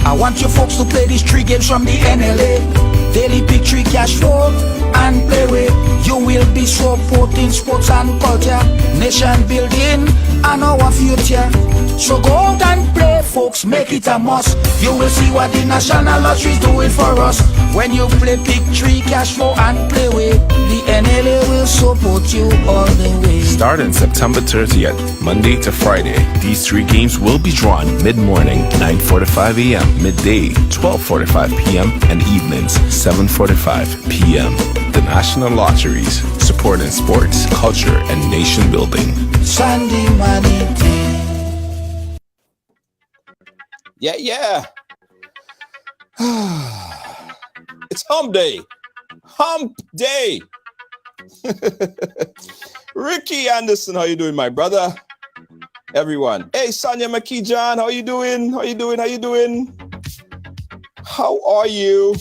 I want you folks to play these 3 games from the NLA. Daily pick 3 cash flow and play with. You will be supporting sports and culture, nation building and our future. So go out and play, folks, make it a must. You will see what the National Lottery is doing for us. When you play pick 3 cash flow and play with, the NLA will support you all the way. Starting September 30th, Monday to Friday, these 3 games will be drawn mid-morning, 9:45 a.m., midday, 12:45 p.m., and evenings, 7:45 p.m. The National Lotteries, supporting sports, culture, and nation building. Sunday money day. Yeah. It's hump day. Hump day. Ricky Anderson, how you doing, my brother? Everyone. Hey, Sonia McKee John, how you doing? How are you?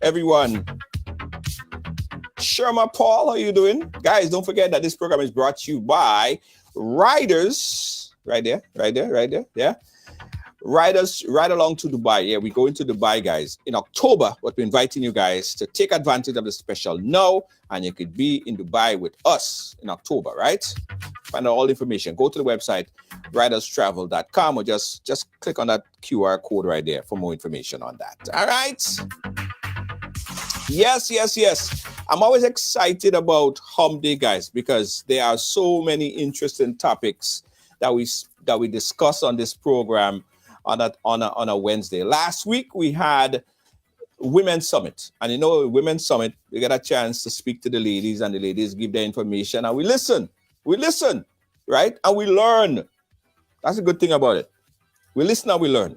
Everyone. Sherma Paul, how you doing? Guys, don't forget that this program is brought to you by Riders. Right there. Yeah. Riders right along to Dubai. Yeah, we're going to Dubai, guys, in October, but we're inviting you guys to take advantage of the special now, and you could be in Dubai with us in October, right? Find out all the information. Go to the website, riderstravel.com, or just click on that QR code right there for more information on that. All right? Yes. I'm always excited about Hump Day, guys, because there are so many interesting topics that we discuss on this program on a Wednesday. Last week we had Women's Summit, and Women's Summit, we get a chance to speak to the ladies, and the ladies give their information, and we listen, right? And we learn. That's a good thing about it. We listen and we learn.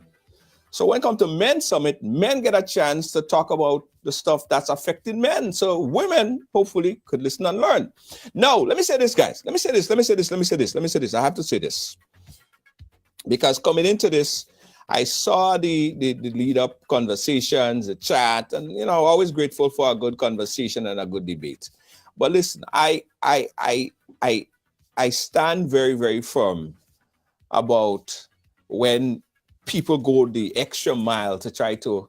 So when it comes to Men's Summit, men get a chance to talk about the stuff that's affecting men. So women hopefully could listen and learn. Now, let me say this, guys. Let me say this. I have to say this. Because coming into this, I saw the lead up conversations, the chat, and always grateful for a good conversation and a good debate. But listen, I stand very, very firm about when people go the extra mile to try to,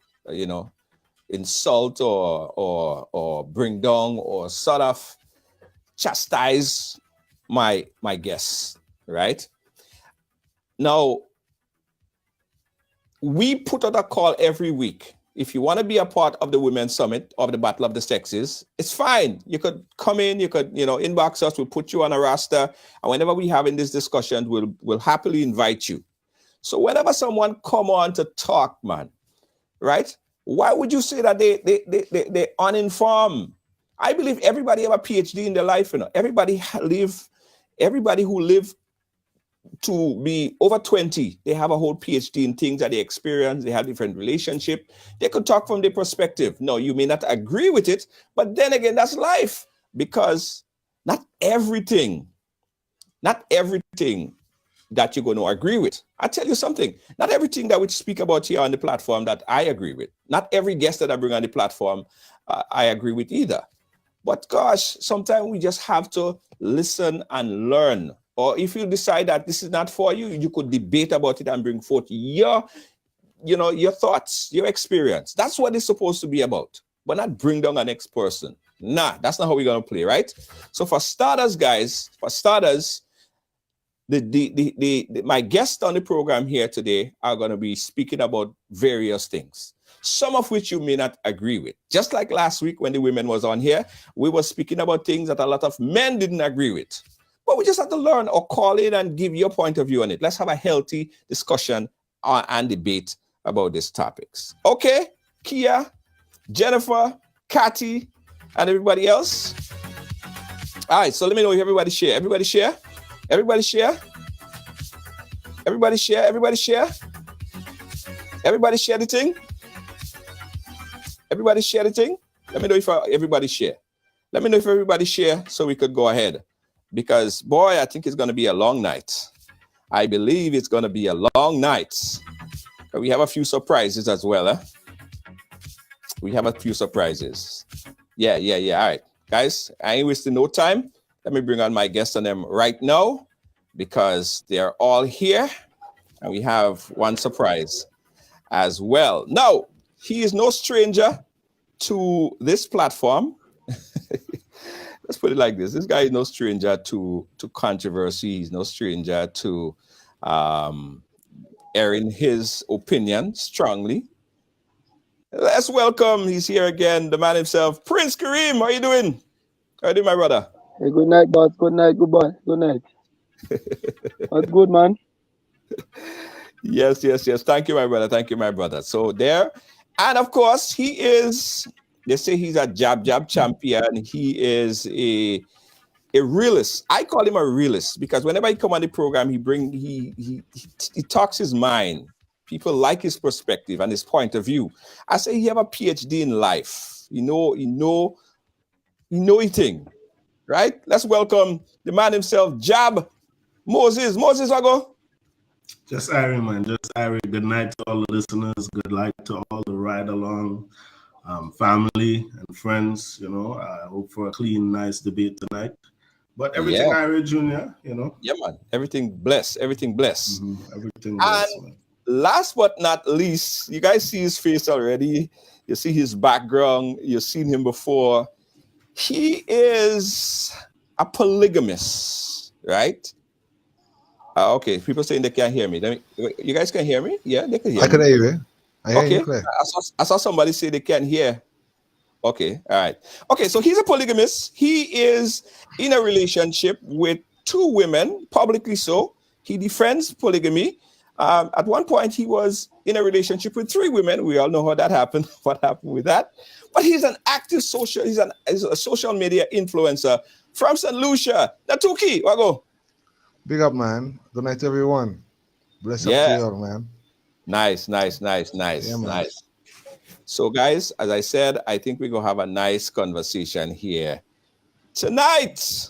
insult or bring down or sort of chastise my guests, right? Now, we put out a call every week. If you want to be a part of the Women's Summit of the Battle of the Sexes, it's fine. You could come in, you could, inbox us, we'll put you on a roster. And whenever we have in this discussion, we'll happily invite you. So whenever someone come on to talk, man, right? Why would you say that they're uninformed? I believe everybody have a PhD in their life, Everybody who live to be over 20, they have a whole PhD in things that they experience. They have different relationship. They could talk from their perspective. No, you may not agree with it, but then again, that's life, because not everything that you're going to agree with. I tell you something, not everything that we speak about here on the platform that I agree with. Not every guest that I bring on the platform I agree with either. But gosh, sometimes we just have to listen and learn. Or if you decide that this is not for you, you could debate about it and bring forth your thoughts, your experience. That's what it's supposed to be about. But not bring down an next person. Nah, that's not how we're going to play, right? So for starters, guys, My guests on the program here today are going to be speaking about various things, some of which you may not agree with. Just like last week when the women was on here, we were speaking about things that a lot of men didn't agree with. But we just have to learn or call in and give your point of view on it. Let's have a healthy discussion and debate about these topics. Okay, Kia, Jennifer, Kathy, and everybody else. All right, so let me know if everybody share. Everybody share? Everybody share? Everybody share? Everybody share? Everybody share the thing? Everybody share the thing? Let me know if everybody share. Let me know if everybody share so we could go ahead. Because, boy, I think it's going to be a long night. I believe it's going to be a long night. We have a few surprises as well. Huh? We have a few surprises. Yeah. All right. Guys, I ain't wasting no time. Let me bring on my guests on them right now because they're all here. And we have one surprise as well. Now, he is no stranger to this platform. Let's put it like this. This guy is no stranger to controversy. He's no stranger to airing his opinion strongly. Let's welcome, he's here again, the man himself, Prince Kareem. How you doing? How you doing, my brother? Hey, good night, boss. Good night, good boy. Good night. That's good, man. Yes. Thank you, my brother. Thank you, my brother. So there, and of course, he is, they say he's a jab champion. He is a realist. I call him a realist because whenever he come on the program, he talks his mind. People like his perspective and his point of view. I say he have a PhD in life. He know eating, right? Let's welcome the man himself, Jab Moses. Moses, I go. Just Ari, man. Just Ari. Good night to all the listeners. Good night to all the ride along family and friends. You know, I hope for a clean, nice debate tonight. But everything Ari Jr., you know. Yeah, man. Everything blessed. Everything blessed. Everything blessed, and man. Last but not least, you guys see his face already. You see his background. You've seen him before. He is a polygamist, right? Okay, people saying they can't hear me. You guys can hear me? Yeah, they can hear me. I can hear you. I hear you clear. I saw somebody say they can't hear. Okay, all right. Okay, so he's a polygamist. He is in a relationship with 2 women, publicly so. He defends polygamy. At one point, he was in a relationship with 3 women. We all know how that happened, what happened with that. But he's an active he's a social media influencer from St. Lucia. Natuki, Wago. Big up, man. Good night, everyone. Bless up to you all, man. Nice. Yeah, nice. So, guys, as I said, I think we're going to have a nice conversation here tonight.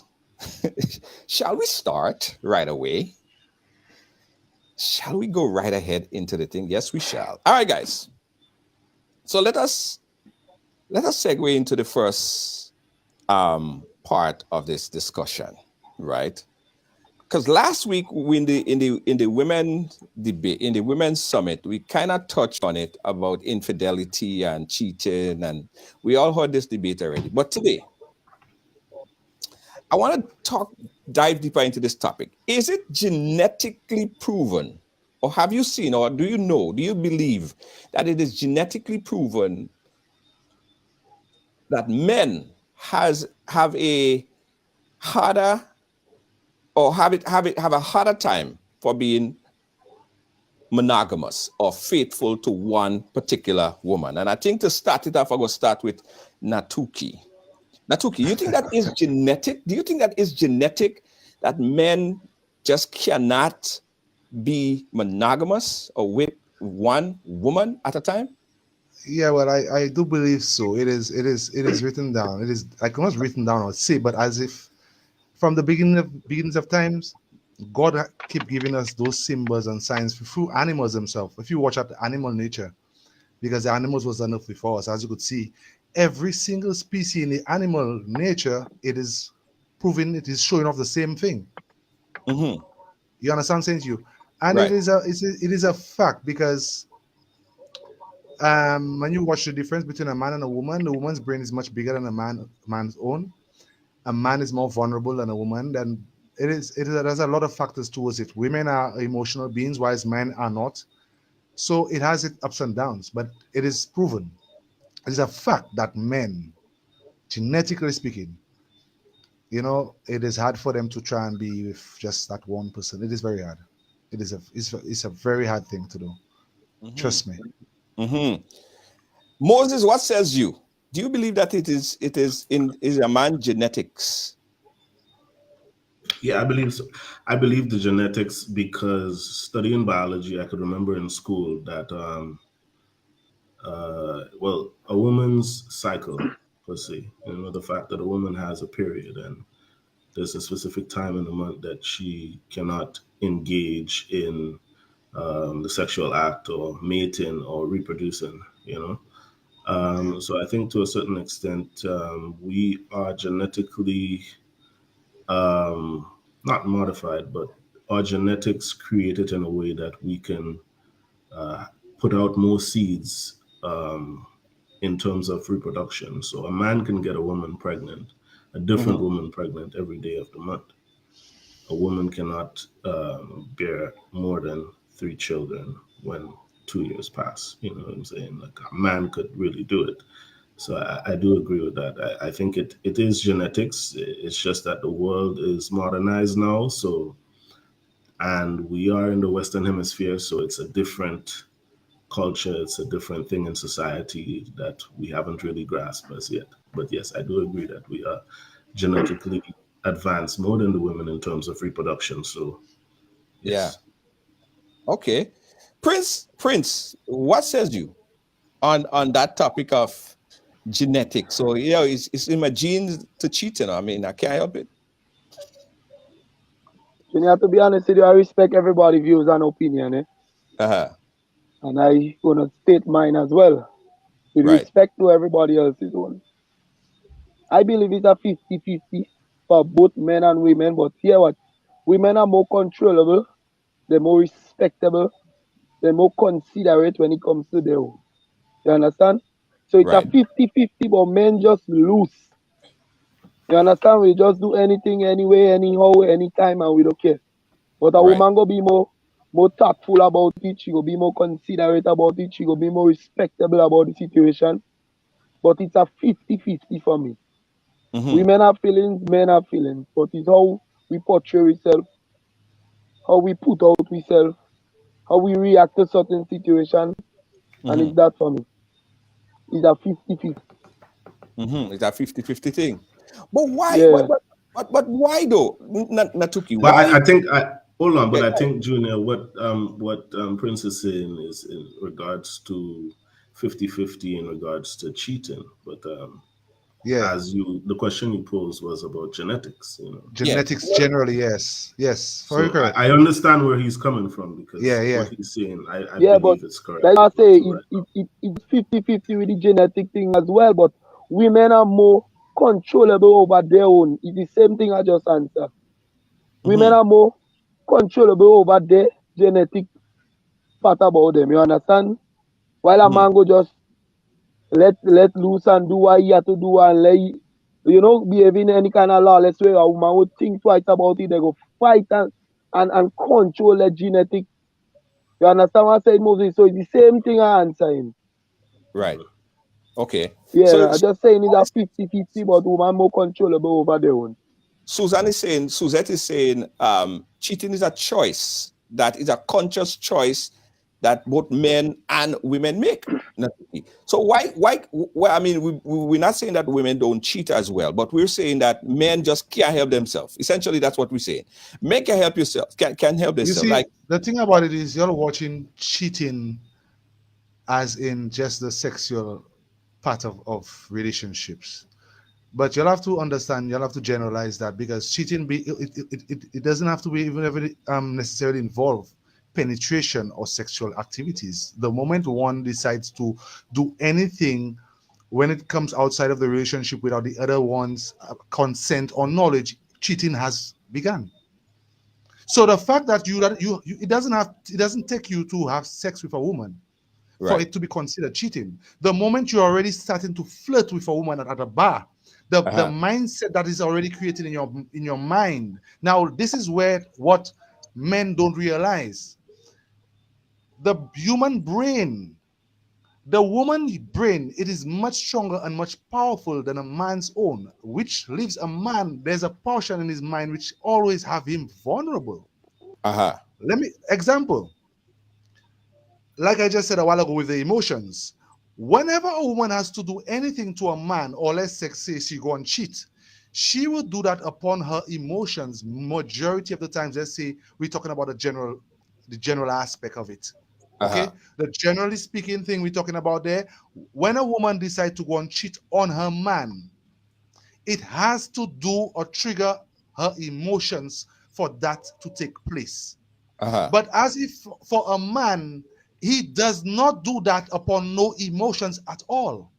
Shall we start right away? Shall we go right ahead into the thing? Yes, we shall. All right, guys. So let us segue into the first part of this discussion, right? Because last week in the women's debate, in the women's summit, we kind of touched on it about infidelity and cheating, and we all heard this debate already. But today, I want to dive deeper into this topic. Is it genetically proven, or have you seen, or do you believe that it is genetically proven that men have a harder, or have a harder time for being monogamous or faithful to one particular woman? And I think to start it off, I'm going to start with Natuki. Natuki, you think that is genetic? Do you think that is genetic, that men just cannot be monogamous or with one woman at a time? Yeah, well, I do believe so. It is written down. It is like not written down, I would say, but as if from the beginnings of times, God keep giving us those symbols and signs through animals themselves. If you watch out the animal nature, because the animals was enough before us, as you could see, every single species in the animal nature, it is proving, it is showing off the same thing. Mm-hmm. You understand, saying to you, and Right. it is a fact because when you watch the difference between a man and a woman, the woman's brain is much bigger than a man's own. A man is more vulnerable than a woman. Then there's a lot of factors towards it. Women are emotional beings, whilst men are not. So it has its ups and downs, but it is proven. It is a fact that men, genetically speaking, it is hard for them to try and be with just that one person. It is very hard. It's a very hard thing to do. Trust me. Moses, what says you? Do you believe that it is a man genetics? Yeah, I believe so. I believe the genetics because studying biology, I could remember in school that a woman's cycle, per se, the fact that a woman has a period and there's a specific time in the month that she cannot engage in the sexual act or mating or reproducing, So I think to a certain extent, we are genetically not modified, but our genetics created in a way that we can put out more seeds in terms of reproduction. So a man can get a woman pregnant, a different woman pregnant every day of the month. A woman cannot bear more than 3 children when 2 years pass. You know what I'm saying? Like a man could really do it. So I do agree with that. I think it is genetics. It's just that the world is modernized now. And we are in the Western Hemisphere, so it's a different culture. It's a different thing in society that we haven't really grasped as yet. But yes, I do agree that we are genetically advanced more than the women in terms of reproduction. So yes. Yeah. Okay. Prince, what says you on that topic of genetics? So it's in my genes to cheat, I mean, I can't help it. You have to be honest with you, I respect everybody's views and opinion, and I gonna state mine as well. With respect to everybody else's one. I believe it's a 50-50 for both men and women, but hear what? Women are more controllable, they're more respectable, they're more considerate when it comes to their own. You understand? So it's a 50-50, but men just loose. You understand? We just do anything, anyway, anyhow, anytime, and we don't care. But a woman go be more tactful about it, she go be more considerate about it, she go be more respectable about the situation. But it's a 50-50 for me. Women have feelings, men have feelings, but it's how we portray ourselves, how we put out ourselves, how we react to certain situations, and it's that for me. It's a 50-50. It's a 50-50 thing. But why? Yeah. But why though, Natuki? But Why? I think hold on. But I think Junior, what Prince is saying is in regards to 50-50 in regards to cheating. But the question you posed was about genetics. Genetics generally, yes. So I understand where he's coming from because what he's saying, I believe it's correct. Like I say, it's 50-50 with the genetic thing as well, but women are more controllable over their own. It's the same thing I just answered. Women are more controllable over their genetic part about them, you understand? While a man go just let loose and do what he have to do and behave in any kind of lawless way. A woman would think twice about it. They go fight and control the genetic. You understand what I said, Moses? So it's the same thing I answer him. Right. Okay. Yeah, so, I'm just saying it's a 50-50, but woman more controllable over their own. Suzette is saying cheating is a choice. That is a conscious choice that both men and women make. So why I mean, we're not saying that women don't cheat as well, but we're saying that men just can't help themselves. Essentially, that's what we're saying. Men can help yourself, can help themselves. You see, the thing about it is you're watching cheating as in just the sexual part of relationships. But you'll have to understand, you'll have to generalize that because cheating, it doesn't have to be even necessarily involve penetration or sexual activities. The moment one decides to do anything when it comes outside of the relationship without the other one's consent or knowledge, cheating has begun. So the fact that it doesn't take you to have sex with a woman for it to be considered cheating. The moment you're already starting to flirt with a woman at a bar, the mindset that is already created in your mind. Now, this is where what men don't realize. The human brain, the woman's brain, it is much stronger and much powerful than a man's own, which leaves a man, there's a portion in his mind which always have him vulnerable. Let me example. Like I just said a while ago with the emotions, whenever a woman has to do anything to a man, or let's say she go and cheat, she will do that upon her emotions. Majority of the times, let's say we're talking about the general aspect of it. Okay, the generally speaking thing we're talking about there, when a woman decides to go and cheat on her man, it has to do or trigger her emotions for that to take place. But as if for a man, he does not do that upon no emotions at all.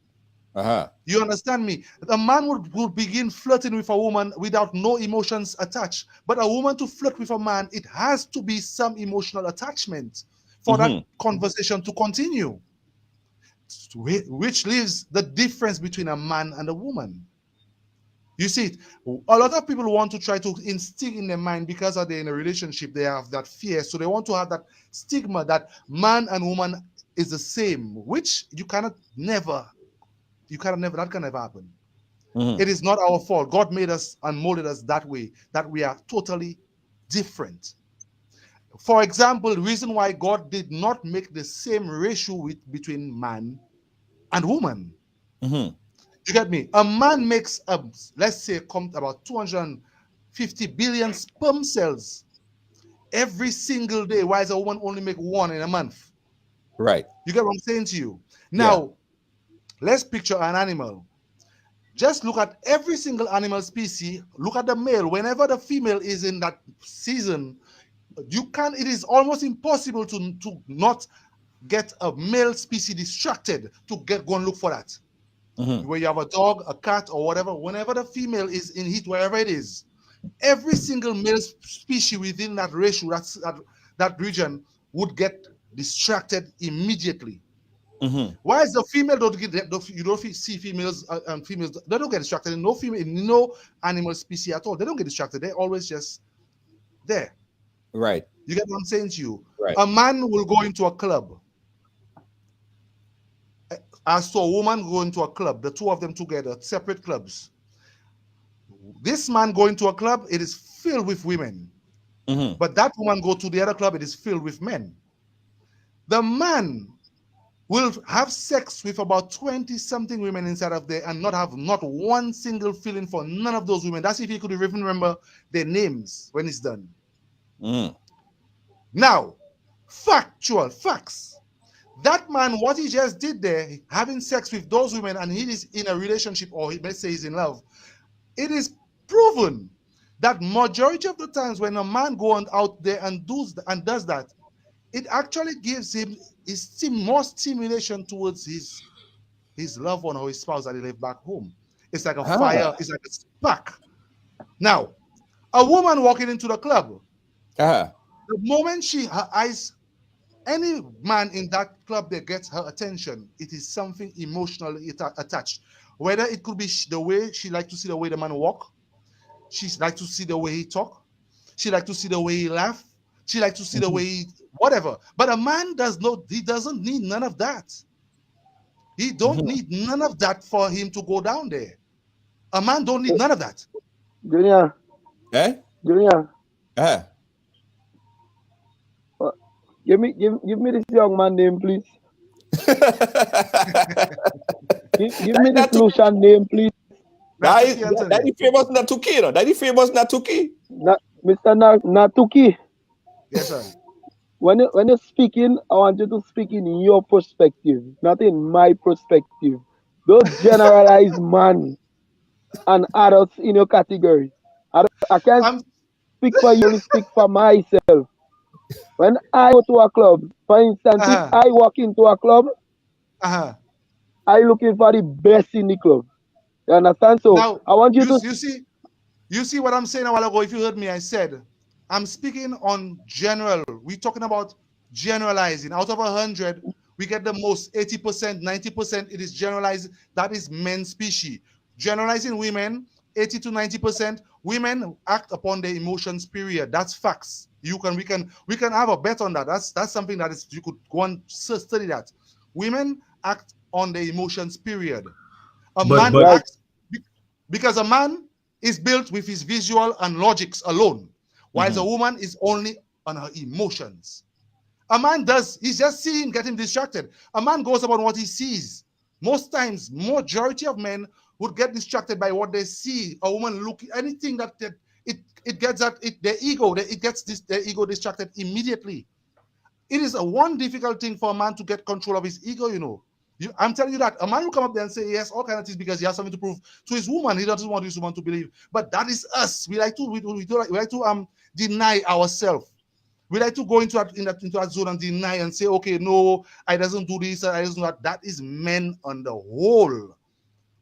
You understand me? A man would begin flirting with a woman without no emotions attached. But a woman to flirt with a man, it has to be some emotional attachment for that conversation to continue, which leaves the difference between a man and a woman. You see, a lot of people want to try to instill in their mind, because they're in a relationship, they have that fear. So they want to have that stigma that man and woman is the same, which that can never happen. It is not our fault. God made us and molded us that way, that we are totally different. For example, the reason why God did not make the same ratio between man and woman. You get me? A man makes, let's say, about 250 billion sperm cells every single day, while a woman only make one in a month. Right. You get what I'm saying to you? Now, let's picture an animal. Just look at every single animal species. Look at the male. Whenever the female is in that season, it is almost impossible to not get a male species distracted to go and look for that. Where you have a dog, a cat, or whatever, whenever the female is in heat, wherever it is, every single male species within that ratio, that region, would get distracted immediately. Why is the female you don't see females and females, they don't get distracted. No female in no animal species at all, they don't get distracted. They're always just there. Right. You get what I'm saying to you? Right. A man will go into a club. As to a woman going to a club, the two of them together, separate clubs. This man going to a club, it is filled with women. But that woman go to the other club, it is filled with men. The man will have sex with about 20-something women inside of there and not have not one single feeling for none of those women. That's if he could even remember their names when it's done. Now, facts. That man, what he just did there, having sex with those women, and he is in a relationship, or let's say he's in love, it is proven that majority of the times when a man goes out there and does that, it actually gives him more stimulation towards his loved one or his spouse that he left back home. It's like a fire, it's like a spark. Now, a woman walking into the club, the moment her eyes, any man in that club that gets her attention, it is something emotionally attached. Whether it could be the way she likes to see the way the man walk, she likes to see the way he talk, she likes to see the way he laugh, she likes to see the way he whatever. But a man doesn't need none of that. He don't need none of that for him to go down there. A man don't need none of that. Junior. Junior. Give me this young man name, please. give me this Lucian name, please. That famous Natuki, no? That famous Natuki. Mr. Natuki. Yes, sir. When you're speaking, I want you to speak in your perspective, not in my perspective. Don't generalize man and adults in your category. I can't speak for you, only speak for myself. When I go to a club, for instance, if I walk into a club, I looking for the best in the club. You understand? So now, I want you to you see what I'm saying a while ago. If you heard me, I said I'm speaking on general. We're talking about generalizing. Out of 100, we get the most 80%, 90%. It is generalized. That is men's species. generalizing women, 80 to 90%, women act upon their emotions, period. That's facts. We can have a bet on that. That's something that is, you could go and study that. Women act on their emotions, period. A man acts because a man is built with his visual and logics alone, whilst a woman is only on her emotions. A man he's just seeing, getting distracted. A man goes about what he sees. Most times, majority of men would get distracted by what they see. A woman looking, anything that it gets at it, their ego distracted immediately. It is one difficult thing for a man to get control of his ego, you know. I'm telling you that a man will come up there and say yes, all kinds of things because he has something to prove to his woman. He doesn't want his woman to believe. But that is us. We like to deny ourselves. We like to go into that zone and deny and say, okay, no, I doesn't do this, I doesn't do that. That is men on the whole.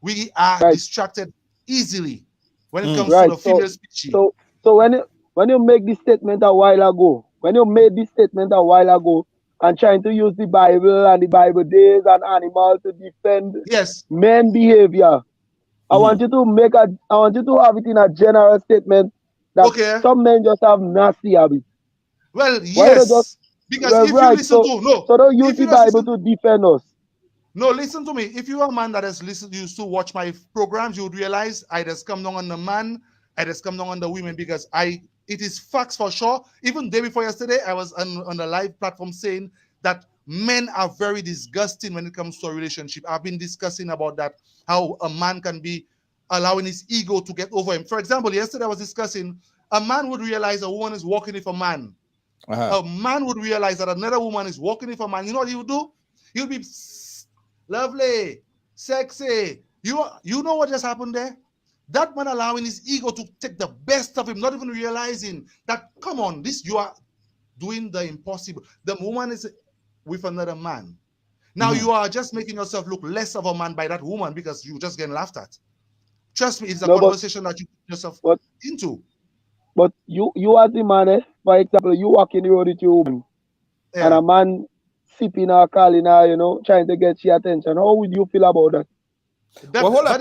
We are distracted easily when it comes to the female species. So when you make this statement a while ago, and trying to use the Bible and the Bible days and animals to defend men behavior, I want you to have it in a general statement that some men just have nasty habits. Well, yes, because if you listen so don't use the Bible to defend us. No, listen to me. If you are a man that has used to watch my programs, you would realize I just come down on the man, I just come down on the women, because it is facts for sure. Even day before yesterday, I was on the live platform saying that men are very disgusting when it comes to a relationship. I've been discussing about that, how a man can be allowing his ego to get over him. For example, yesterday I was discussing a man would realize a woman is walking with a man. A man would realize that another woman is walking with a man. You know what he would do? He would be lovely, sexy. You know what just happened there? That man allowing his ego to take the best of him, not even realizing that, come on, you are doing the impossible. The woman is with another man. Now you are just making yourself look less of a man by that woman because you just getting laughed at. Trust me, it's a conversation that you put yourself into. But you as the man, for example, you walk in the road with your woman, and a man sipping or calling her, trying to get your attention. How would you feel about that? But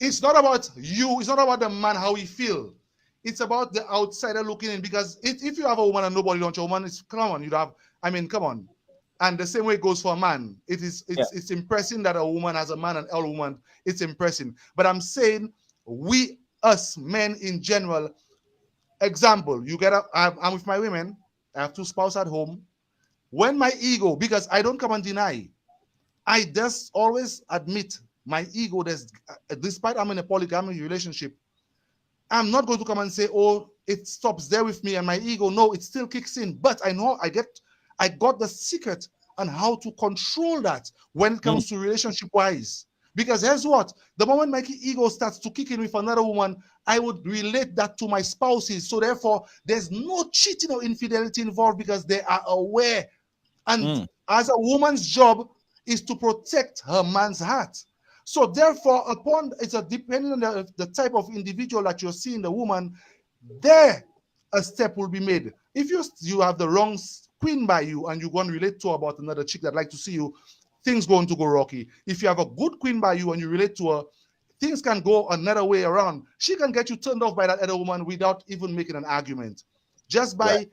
it's not about you. It's not about the man, how he feel. It's about the outsider looking in. Because if you have a woman and nobody wants your woman, come on. And the same way it goes for a man. It's impressing that a woman has a man and a woman. It's impressing. But I'm saying us men in general. Example, I'm with my women. I have 2 spouses at home. When my ego, because I don't come and deny, I just always admit my ego. Despite I'm in a polygamy relationship, I'm not going to come and say, oh, it stops there with me and my ego. No, it still kicks in. But I know I got the secret on how to control that when it comes to relationship-wise. Because here's what, the moment my ego starts to kick in with another woman, I would relate that to my spouses. So therefore, there's no cheating or infidelity involved because they are aware. And as a woman's job is to protect her man's heart. So therefore, depending on the type of individual that you're seeing, the woman, there a step will be made. If you have the wrong queen by you and you're going to relate to her about another chick that like to see you, things going to go rocky. If you have a good queen by you and you relate to her, things can go another way around. She can get you turned off by that other woman without even making an argument. Just by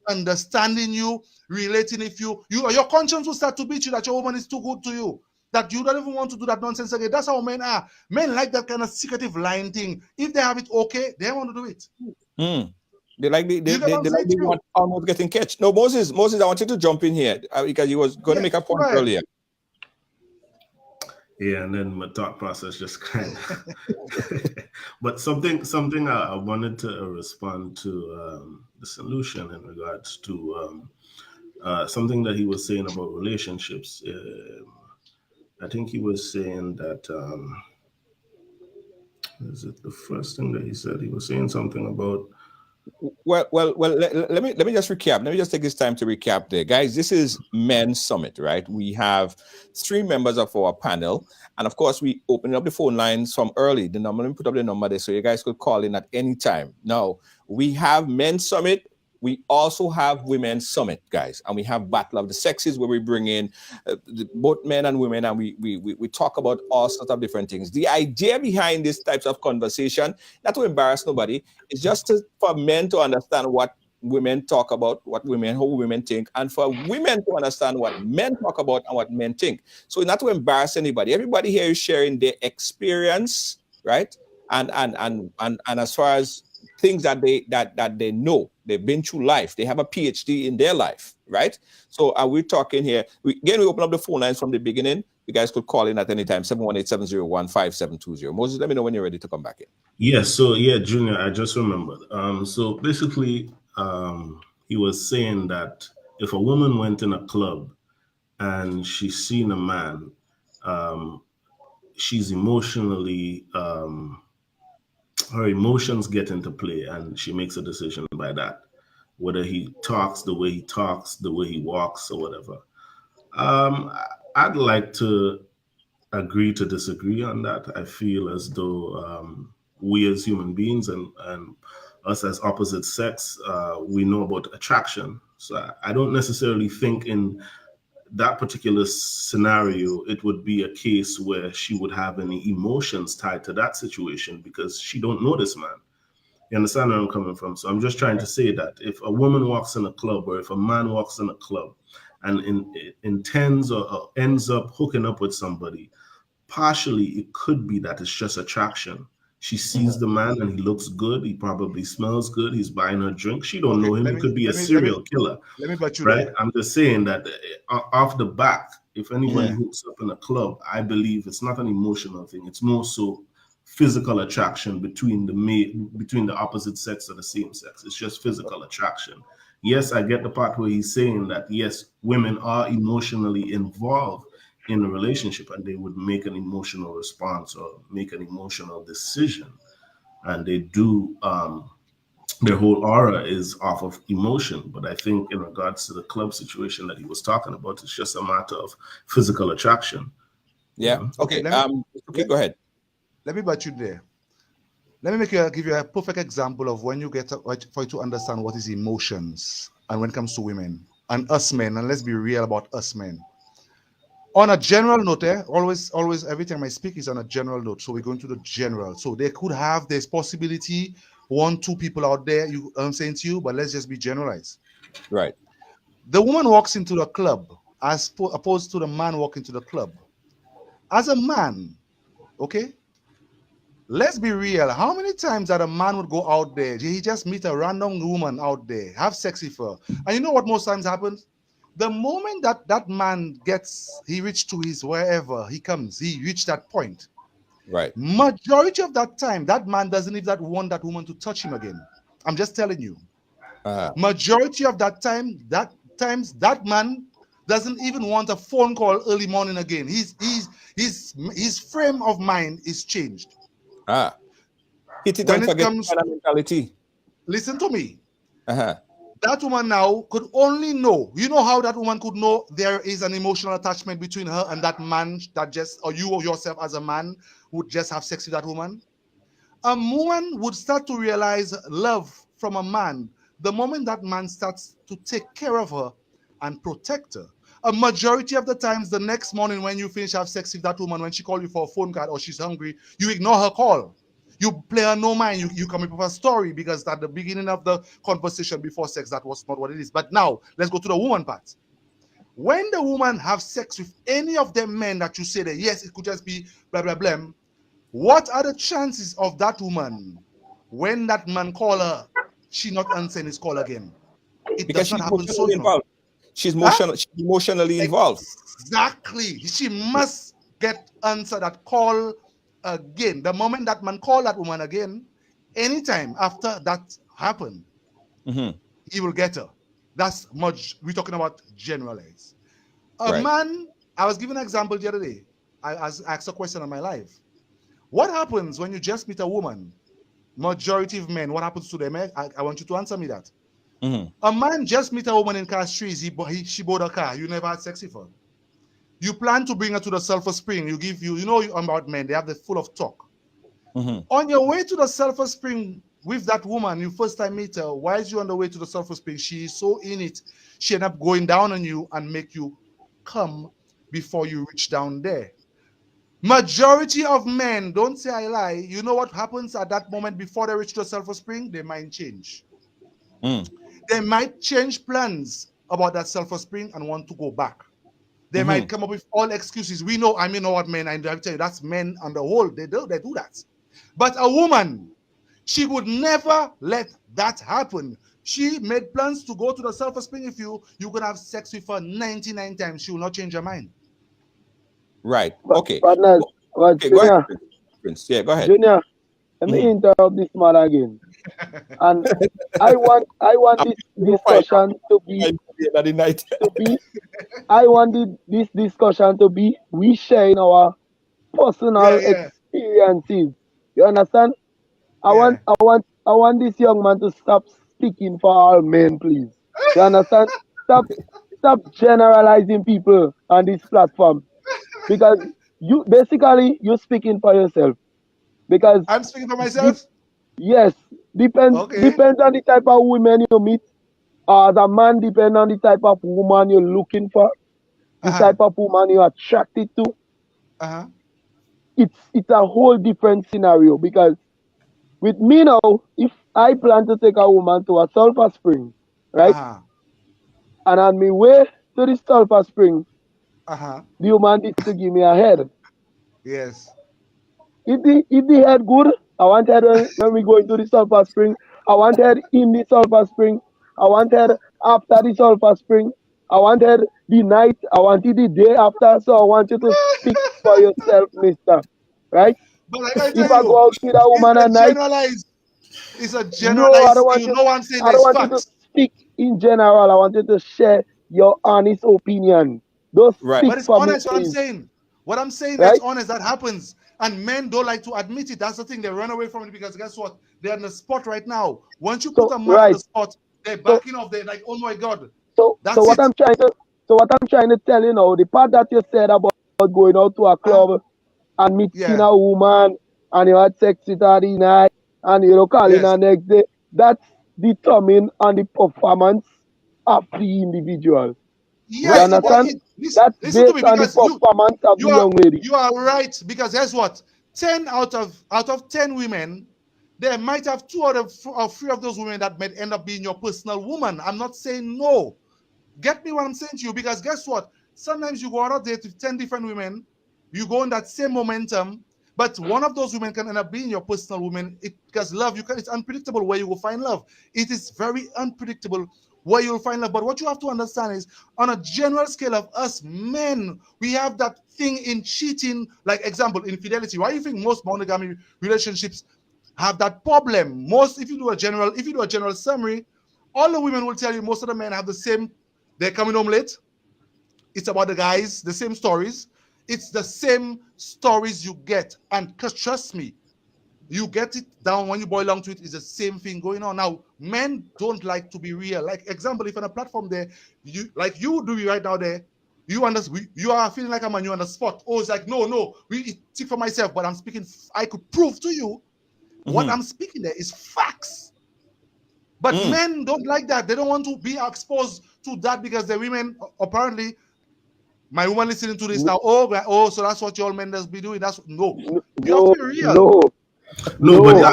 understanding you, relating with you, your conscience will start to beat you that your woman is too good to you, that you don't even want to do that nonsense again. That's how men are. Men like that kind of secretive lying thing. If they have it okay, they want to do it. They like the almost getting catch. No, Moses, I wanted to jump in here because you was going to make a point earlier. Yeah, and then my thought process just kind of. But something I wanted to respond to the solution in regards to something that he was saying about relationships. I think he was saying that. Is it the first thing that he said? He was saying something about. Well. Let me just recap. Let me just take this time to recap there, guys. This is Men's Summit, right? We have 3 members of our panel, and of course, we opened up the phone lines from early. Let me put up the number there so you guys could call in at any time. Now we have Men's Summit we also have Women's Summit, guys, and we have Battle of the Sexes, where we bring in both men and women, and we talk about all sorts of different things. The idea behind these types of conversation, not to embarrass nobody, is just for men to understand what women talk about, how women think, and for women to understand what men talk about and what men think. So not to embarrass anybody. Everybody here is sharing their experience, right? And as far as things that they know, they've been through life, they have a PhD in their life, right? So we're talking here. We open up the phone lines from the beginning. You guys could call in at any time, 718-701-5720. Moses, let me know when you're ready to come back in. Yes, so Junior, I just remembered. So basically, he was saying that if a woman went in a club and she's seen a man, she's emotionally, her emotions get into play, and she makes a decision by that, whether he talks, the way he talks, the way he walks, or whatever. I'd like to agree to disagree on that. I feel as though we as human beings and us as opposite sex, we know about attraction. So I don't necessarily think in that particular scenario, it would be a case where she would have any emotions tied to that situation, because she don't know this man. You understand where I'm coming from? So I'm just trying to say that if a woman walks in a club, or if a man walks in a club and intends or ends up hooking up with somebody, partially it could be that it's just attraction. She sees the man and he looks good. He probably smells good. He's buying her drink. She don't know him. He could be a serial killer. Let me bet you right? there. I'm just saying that off the back, if anybody hooks up in a club, I believe it's not an emotional thing. It's more so physical attraction between the opposite sex or the same sex. It's just physical attraction. Yes, I get the part where he's saying that, yes, women are emotionally involved in a relationship, and they would make an emotional response or make an emotional decision, and they do their whole aura is off of emotion. But I think in regards to the club situation that he was talking about, it's just a matter of physical attraction. Yeah. Okay. Go ahead. Let me bet you there. Let me give you a perfect example of when you get for you to understand what is emotions, and when it comes to women and us men, and let's be real about us men. On a general note, always every time I speak is on a general note. So we're going to the general. So they could have this possibility, 1-2 people out there, I'm saying to you, but let's just be generalized. Right. The woman walks into the club as opposed to the man walking to the club. As a man, okay, let's be real. How many times that a man would go out there, he just meet a random woman out there, have sex with her, and you know what most times happens? The moment that man he reached to his wherever he comes, he reached that point. Right. Majority of that time, that man doesn't even want that woman to touch him again. I'm just telling you. Majority of that time, that man doesn't even want a phone call early morning again. His frame of mind is changed. Hit it and forget mentality. Listen to me. That woman now could only know. You know how that woman could know there is an emotional attachment between her and that man or you or yourself as a man would just have sex with that woman? A woman would start to realize love from a man the moment that man starts to take care of her and protect her. A majority of the times, the next morning when you finish have sex with that woman, when she calls you for a phone call or she's hungry, you ignore her call. You play her no mind. You come up with a story because at the beginning of the conversation before sex, that was not what it is. But now, let's go to the woman part. When the woman have sex with any of them men that you say that, yes, it could just be blah, blah, blah, what are the chances of that woman, when that man call her, she not answering his call again? Because does not happen so involved. She's emotionally involved. Exactly. She must get answer that call again. The moment that man call that woman again, anytime after that happened, he will get her. That's much. We're talking about generalized. A man, I was giving an example the other day. I asked a question on my live. What happens when you just meet a woman? Majority of men, what happens to them? I want you to answer me that. A man just meet a woman in car streets. She bought a car. You never had sex with her. You plan to bring her to the Sulphur Spring. You know about men. They have the full of talk. On your way to the Sulphur Spring, with that woman, you first time meet her, while you on the way to the sulfur spring, she is so in it, she end up going down on you and make you come before you reach down there. Majority of men, don't say I lie, you know what happens at that moment before they reach the sulfur spring? Their mind change. They might change plans about that sulfur spring and want to go back. They might come up with all excuses. We know, I mean, know what men, I tell you, that's men on the whole, they do that. But a woman, she would never let that happen. She made plans to go to the sulfur spring. If you could have sex with her 99 times, she will not change her mind. Right. Okay. Partners, okay, go ahead, Prince. Yeah, go ahead. Junior, let me interrupt this man again. And I want this discussion to be this discussion to be we sharing our personal experiences. You understand? I want this young man to stop speaking for all men, please. You understand? Stop generalizing people on this platform. Because you're speaking for yourself. Because I'm speaking for myself? Yes. Depends on the type of women you meet. As a man, depends on the type of woman you're looking for, the type of woman you're attracted to. It's a whole different scenario, because with me now, if I plan to take a woman to a sulfur spring, right? And on my way to the sulfur spring, the woman needs to give me a head. Yes. If the head good, I want head when we go into the sulfur spring. I want head in the sulfur spring. I want head after the sulfur spring. I want head the night. I want it the day after. So I want you to speak for yourself, mister. Right? But like I if tell I go out with a woman at night, it's a generalized. I don't want you to speak in general. I want you to share your honest opinion. Don't speak but it's for honest. me, What I'm saying. What I'm saying right? That's honest. That happens, and men don't like to admit it. That's the thing. They run away from it because guess what? They're on the spot right now. Once you put a man on the spot, they're backing off. They're like, oh my god. So what I'm trying to tell you now, the part that you said about going out to a club and meeting a woman and you had sex with her the night and you calling her next day, that's determined on the performance of the individual. Yes, you understand? That's based on the performance of the young lady. You are right, because guess what? 10 out of 10 women, there might have 2 or 3 of those women that might end up being your personal woman. I'm not saying no. Get me what I'm saying to you, because guess what? Sometimes you go on a date with 10 different women, you go on that same momentum, but one of those women can end up being your personal woman. Because love, it's unpredictable where you will find love. It is very unpredictable where you'll find love. But what you have to understand is, on a general scale of us men, we have that thing in cheating, like example, infidelity. Why do you think most monogamy relationships have that problem? If you do a general summary, all the women will tell you most of the men have the same. They're coming home late. It's about the guys, the same stories. It's the same stories you get. And trust me, you get it down when you boil down to it, it's the same thing going on. Now, men don't like to be real. Like, example, if on a platform there, you do right now there, you are feeling like a man, you're on the spot. Oh, it's like, no, speak for myself, but I'm speaking, I could prove to you what I'm speaking there is facts. But men don't like that. They don't want to be exposed to that, because the women, apparently, my woman listening to this now, so that's what your men does be doing. That's no. You have to be real. No, but I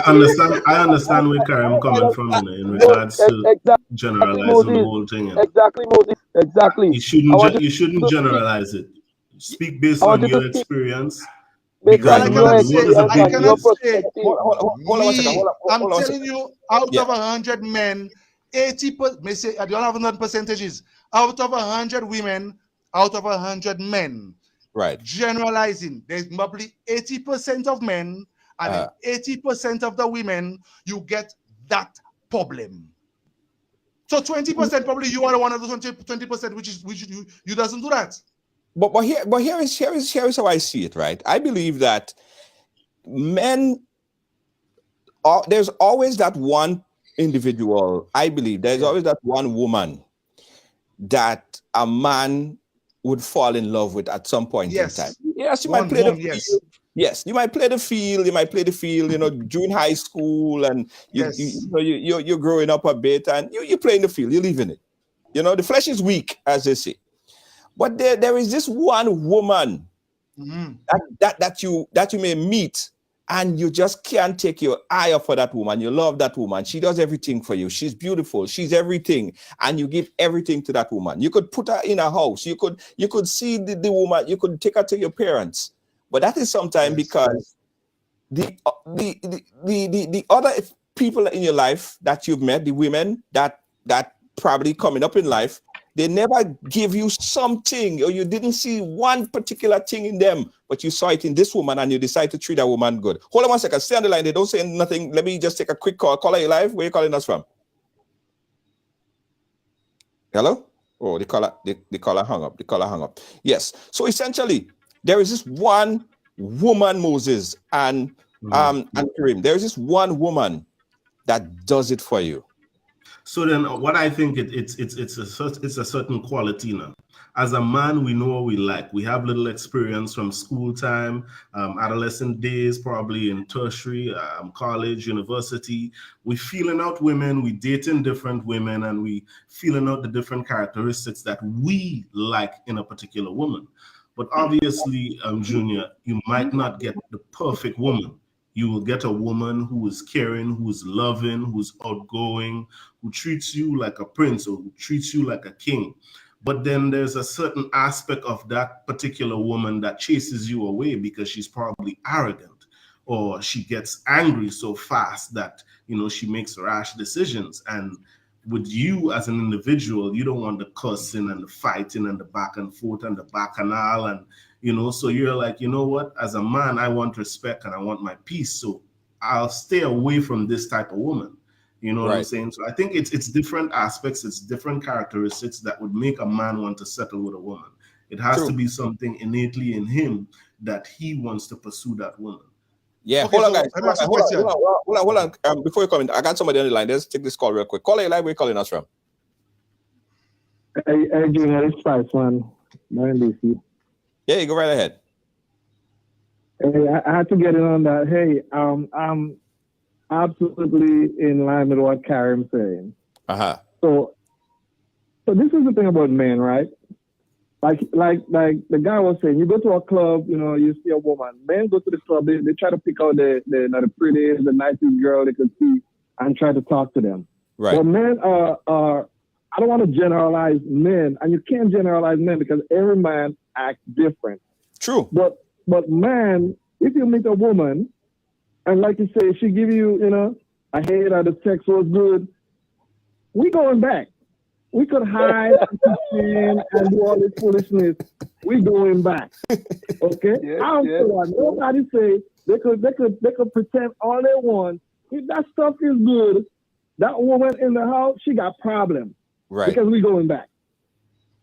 understand where Karim coming from in regards to generalizing the whole thing. Exactly, Moses. Exactly. You shouldn't generalize it. Speak based on your experience. Because I'm telling you, out of 100 men, 80%, I don't have enough percentages. Out of 100 women, out of 100 men. Right. Generalizing, there's probably 80% of men and 80% of the women, you get that problem. So 20% probably you are one of the 20% which you doesn't do that. But here is how I see it, right? I believe that men, there's always that one individual. I believe there's always that one woman that a man would fall in love with at some point in time. Yes, you might play Yes, you might play the field. You know, during high school, and you're growing up a bit, and you play in the field. You live in it. You know, the flesh is weak, as they say. But there is this one woman that you may meet, and you just can't take your eye off of that woman. You love that woman. She does everything for you. She's beautiful. She's everything, and you give everything to that woman. You could put her in a house. You could see the woman. You could take her to your parents. But that is sometimes because the other people in your life that you've met, the women that probably coming up in life, they never give you something, or you didn't see one particular thing in them, but you saw it in this woman, and you decide to treat that woman good. Hold on one second. Stay on the line. They don't say nothing. Let me just take a quick call. Caller, you live? Where are you calling us from? Hello? Oh, the caller hung up. The caller hung up. Yes. So essentially, there is this one woman, Moses, and Kareem. There is this one woman that does it for you. So then, what I think it's a certain quality now. As a man, we know what we like. We have little experience from school time, adolescent days, probably in tertiary, college, university. We feeling out women, we dating different women, and we feeling out the different characteristics that we like in a particular woman. But obviously, Junior, you might not get the perfect woman. You will get a woman who is caring, who is loving, who's outgoing, who treats you like a prince or who treats you like a king. But then there's a certain aspect of that particular woman that chases you away because she's probably arrogant, or she gets angry so fast that, you know, she makes rash decisions. And with you as an individual, you don't want the cussing and the fighting and the back and forth and the bacchanal, and you know, so you're like, you know what, as a man, I want respect and I want my peace, so I'll stay away from this type of woman. You know what I'm saying? So I think it's different aspects, it's different characteristics that would make a man want to settle with a woman. It has to be something innately in him that he wants to pursue that woman. Yeah, okay, hold on, guys. Hold on. Before you come in, I got somebody on the line. Let's take this call real quick. Call your line. Where you calling us from? Hey, Junior, it's Spice-Man. Lucy. Yeah, you go right ahead. Hey, I had to get in on that. Hey, I'm absolutely in line with what Karim's saying. So this is the thing about men, right? Like the guy was saying, you go to a club, you know, you see a woman. Men go to the club, they try to pick out the prettiest, the nicest girl they could see and try to talk to them. Right. But men are I don't want to generalize men, and you can't generalize men because every man acts different. True. But man, if you meet a woman, and like you say, she give you, you know, a head or the sex was good, we going back. We could hide and do all this foolishness. We going back. Okay? I don't care what nobody say. They could pretend all they want. If that stuff is good, that woman in the house, she got problems. Right. Because we going back.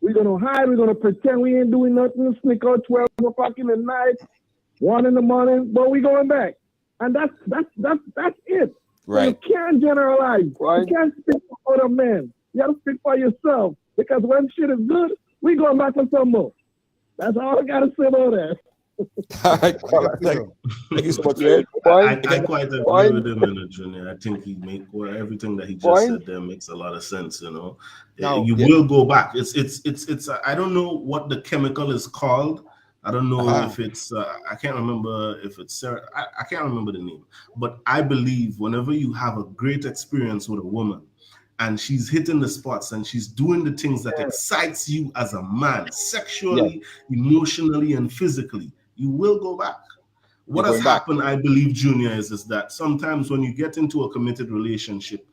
We're gonna hide, we're gonna pretend we ain't doing nothing, sneak out 12 o'clock in the night, 1 in the morning, but we going back. And that's it. Right. So you can't generalize. Right. You can't speak for other men. You gotta speak for yourself. Because when shit is good, we going back for some more. That's all I gotta say about that. Thank you so much. I quite agree with him, Junior. I think he make everything that he just said there makes a lot of sense. You know, you will go back. It's. I don't know what the chemical is called. I don't know if it's. I can't remember if it's. I can't remember the name. But I believe whenever you have a great experience with a woman, and she's hitting the spots and she's doing the things that excites you as a man, sexually, emotionally, and physically, you will go back. What has happened, I believe, Junior, is that sometimes when you get into a committed relationship,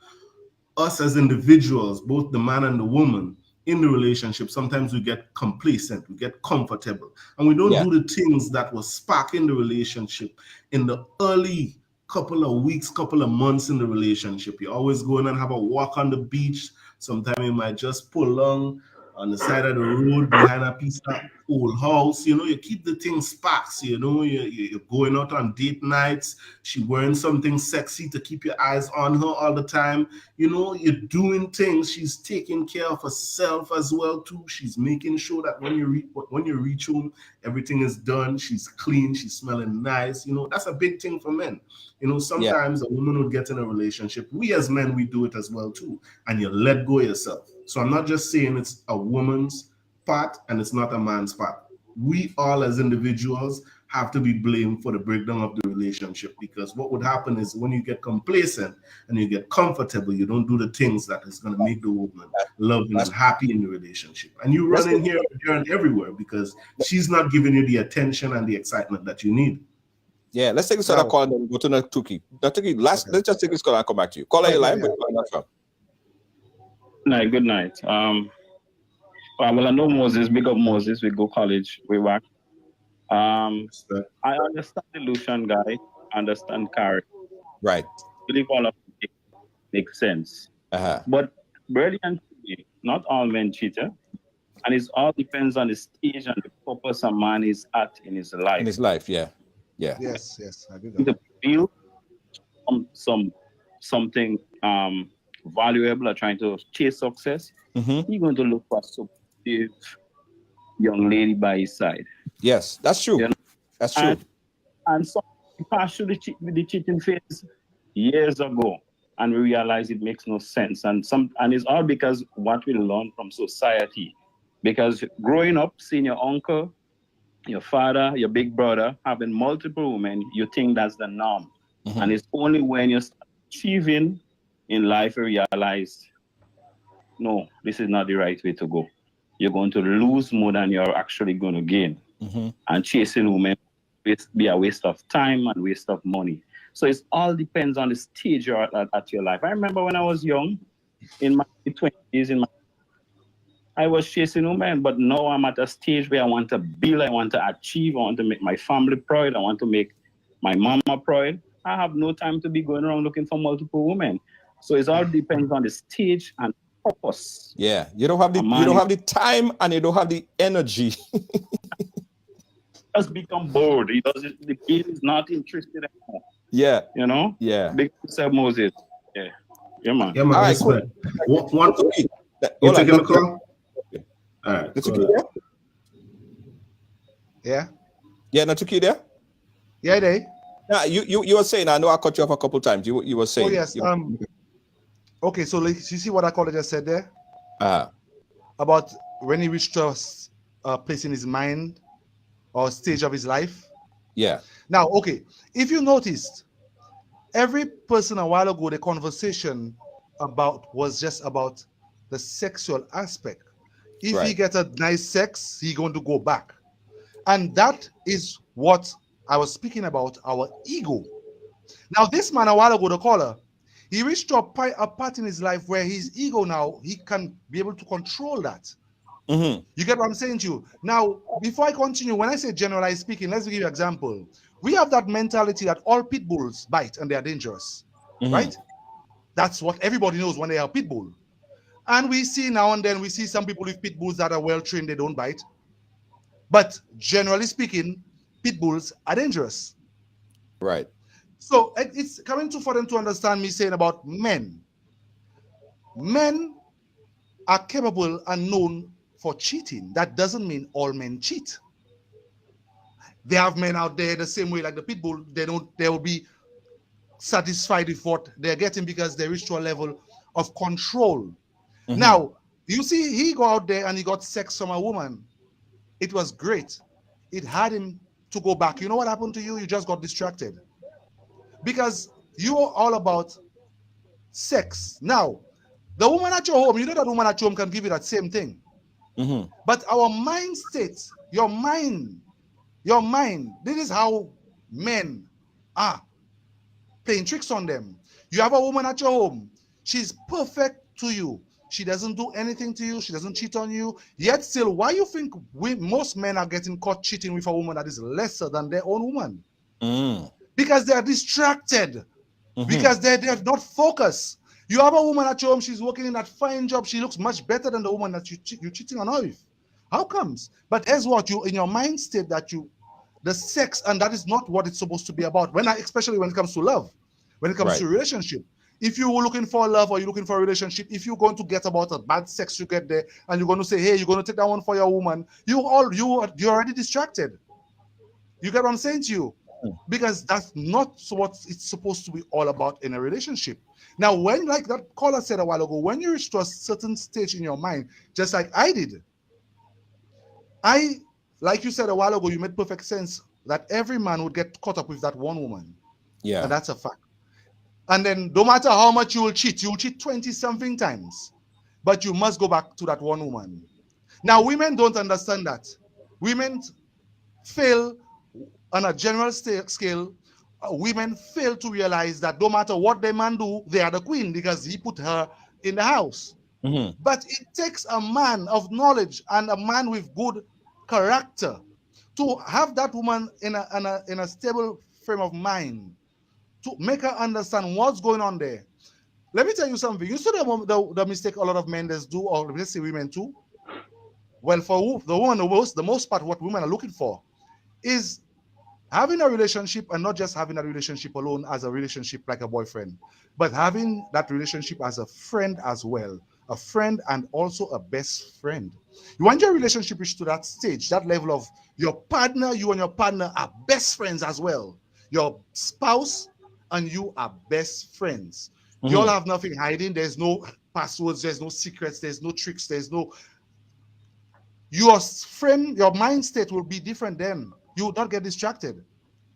us as individuals, both the man and the woman in the relationship, sometimes we get complacent, we get comfortable, and we don't do the things that was sparking the relationship in the early couple of weeks, couple of months in the relationship. You're always going and have a walk on the beach. Sometimes you might just pull along on the side of the road behind a piece of old house. You know, you keep the thing sparks. You know, you're going out on date nights. She wearing something sexy to keep your eyes on her all the time. You know, you're doing things. She's taking care of herself as well too. She's making sure that when you reach home, everything is done. She's clean. She's smelling nice. You know, that's a big thing for men. You know, sometimes a woman would get in a relationship. We as men, we do it as well too. And you let go of yourself. So I'm not just saying it's a woman's part and it's not a man's part. We all as individuals have to be blamed for the breakdown of the relationship, because what would happen is when you get complacent and you get comfortable, you don't do the things that is going to make the woman loving and happy in the relationship. And you run in here and everywhere because she's not giving you the attention and the excitement that you need. Yeah, let's take this other call and then go to Natuki. Natuki, let's just take this call and come back to you. Call your line. Good night. Well, I know Moses, big up Moses, we go college, we work. I understand the Lucian guy, understand Carrie. Right. I believe all of it makes sense. But brilliant, not all men cheat, and it all depends on the stage and the purpose a man is at in his life. In his life, yeah. Yes, I do that. To build something valuable or trying to chase success, you're going to look for a supportive young lady by his side. Yes, that's true. You know? That's true. And so we passed through the cheating phase years ago, and we realize it makes no sense. And it's all because what we learn from society. Because growing up, seeing your uncle, your father, your big brother having multiple women, you think that's the norm. And it's only when you start achieving in life you realize, no, this is not the right way to go. You're going to lose more than you're actually going to gain. And chasing women be a waste of time and waste of money. So it all depends on the stage you're at your life. I remember when I was young, in my 20s, I was chasing women, but now I'm at a stage where I want to build, I want to achieve, I want to make my family proud, I want to make my mama proud. I have no time to be going around looking for multiple women. So it all depends on the stage and purpose. Yeah, you don't have the time and you don't have the energy. Just become bored. The kid is not interested anymore. Yeah. You know? Yeah. Big Moses. Yeah. Yeah, man. Yeah, man. All right, cool. You taking the call? All right. Natuki there? Yeah. Yeah, Natuki there? Yeah, they. Yeah, you were saying, I know I cut you off a couple times. You were saying. Oh, yes. Okay, so you see what I call it just said there? About when he reached a place in his mind or stage of his life. Yeah. Now, okay, if you noticed, every person a while ago, the conversation was just about the sexual aspect. If he gets a nice sex, he's going to go back. And that is what I was speaking about, our ego. Now, this man a while ago, the caller, he reached a part in his life where his ego now, he can be able to control that. You get what I'm saying to you? Now, before I continue, when I say generalized speaking, let's give you an example. We have that mentality that all pit bulls bite and they are dangerous, right? That's what everybody knows when they are pit bull. And we see now and then, we see some people with pit bulls that are well trained, they don't bite. But generally speaking, pit bulls are dangerous. Right. So it's coming for them to understand me saying about men. Men are capable and known for cheating. That doesn't mean all men cheat. They have men out there the same way like the pit bull. They will be satisfied with what they're getting because they reach to a level of control. Now, you see, he go out there and he got sex from a woman. It was great. It had him to go back. You know what happened to you? You just got distracted. Because you are all about sex. Now, the woman at your home, you know that woman at your home can give you that same thing. But our mind state, your mind, this is how men are playing tricks on them. You have a woman at your home. She's perfect to you. She doesn't do anything to you. She doesn't cheat on you. Yet still, why you think most men are getting caught cheating with a woman that is lesser than their own woman? Because they are distracted. Because they're not focused. You have a woman at your home, she's working in that fine job, she looks much better than the woman that you're cheating on her with. How comes? But as what you in your mind state that the sex, and that is not what it's supposed to be about. Especially when it comes to love, when it comes to relationship. If you were looking for love or you're looking for a relationship, if you're going to get about a bad sex you get there, and you're going to say, hey, you're going to take that one for your woman, you're already distracted. You get what I'm saying to you? Because that's not what it's supposed to be all about in a relationship. Now, when, like that caller said a while ago, when you reach to a certain stage in your mind, just like I did, like you said a while ago, you made perfect sense that every man would get caught up with that one woman. Yeah. And that's a fact. And then no matter how much you'll cheat 20-something times, but you must go back to that one woman. Now, women don't understand that. Women fail on a general scale. Women fail to realize that no matter what the man do, they are the queen because he put her in the house. But it takes a man of knowledge and a man with good character to have that woman in a stable frame of mind, to make her understand what's going on there. Let me tell you something. You see the mistake a lot of men do, or let's say women too. Well, for the woman, the most part, what women are looking for is having a relationship, and not just having a relationship alone as a relationship like a boyfriend, but having that relationship as a friend as well. A friend and also a best friend. You want your relationship reach to that stage, that level of your partner, you and your partner are best friends as well. Your spouse and you are best friends. You all have nothing hiding. There's no passwords, there's no secrets, there's no tricks, there's no... Your friend, your mind state will be different then. You will not get distracted.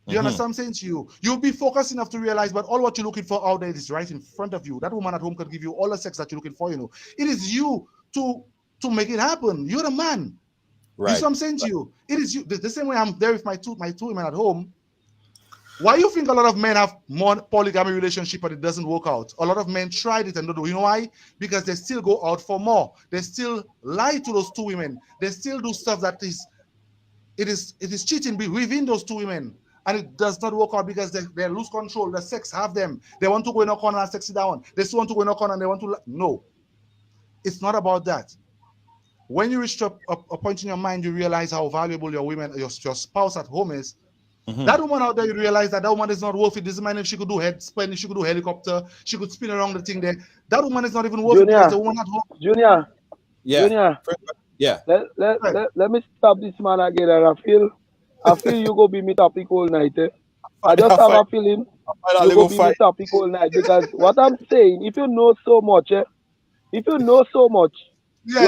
Do you understand what I'm saying to you? You'll be focused enough to realize, but all what you're looking for out there is right in front of you. That woman at home can give you all the sex that you're looking for, you know. It is you to make it happen. You're the man. Right. You see what I'm saying to you? It is you. The same way I'm there with my two women at home. Why you think a lot of men have more polygamy relationship but it doesn't work out? A lot of men tried it and don't do. You know why? Because they still go out for more. They still lie to those two women. They still do stuff that it is cheating within those two women. And it does not work out because they lose control. The sex have them. They want to go in a corner and sex it down. They still want to go in a corner and they want to... No. It's not about that. When you reach a point in your mind, you realize how valuable your spouse at home is. That woman out there, you realize that woman is not worth it. Doesn't matter if she could do head spin, if she could do helicopter, she could spin around the thing there. That woman is not even worth it because the woman at home... Junior. Yeah. Let me stop this man again, and I feel you go be me topic all night. I just have a feeling you go be me topic all night because what I'm saying, if you know so much, you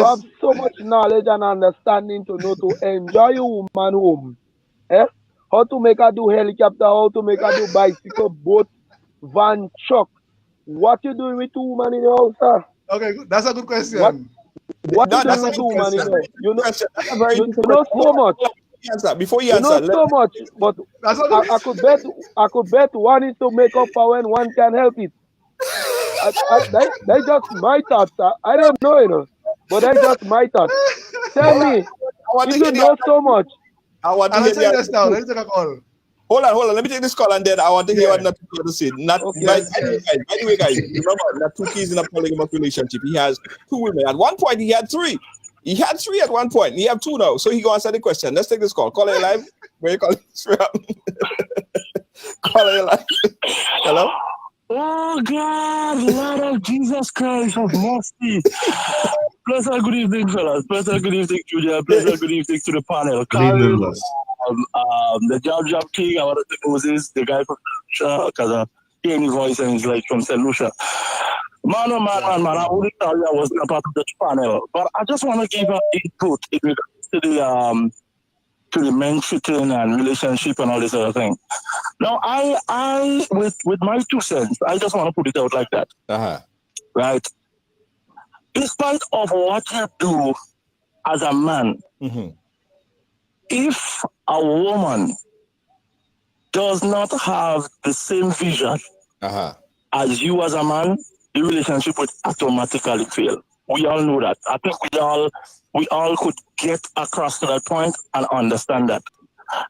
have so much knowledge and understanding to know to enjoy your woman home. How to make her do helicopter, how to make her do bicycle, boat, van, truck. What you doing with two women in your house, sir? Okay, that's a good question. What you doing with two women in your house? You know so much. Before you answer, know so much, but I could bet one is to make up for when one can help it. That's just my thoughts. I don't know, you know, but that's just my thoughts. Tell me, if you know so much. I want to hear this now. Let me take a call. Hold on. Let me take this call and then I want to hear what Natuki has to say. By the way, guys, remember Natuki is in a polygamous relationship. He has two women. At one point, he had three. He had three at one point. He have two now. So he go answer the question. Let's take this call. Call it live. Where you calling from? Call it live. Hello? Oh God, Lord of Jesus Christ of mercy. Pleasant good evening, fellas. Pleasant good evening, Julia. Pleasant good evening to the panel. The Jab King, I want to know this, the guy from because I hear his voice and he's like from St. Lucia. Man, I wouldn't tell you I wasn't a part of the panel, but I just want to give an input in regards to the men cheating and relationship and all this other thing. Now, I with my 2 cents, I just want to put it out like that. Right? Despite of what you do as a man, if a woman does not have the same vision as you as a man, the relationship would automatically fail. We all know that. I think we all could get across to that point and understand that.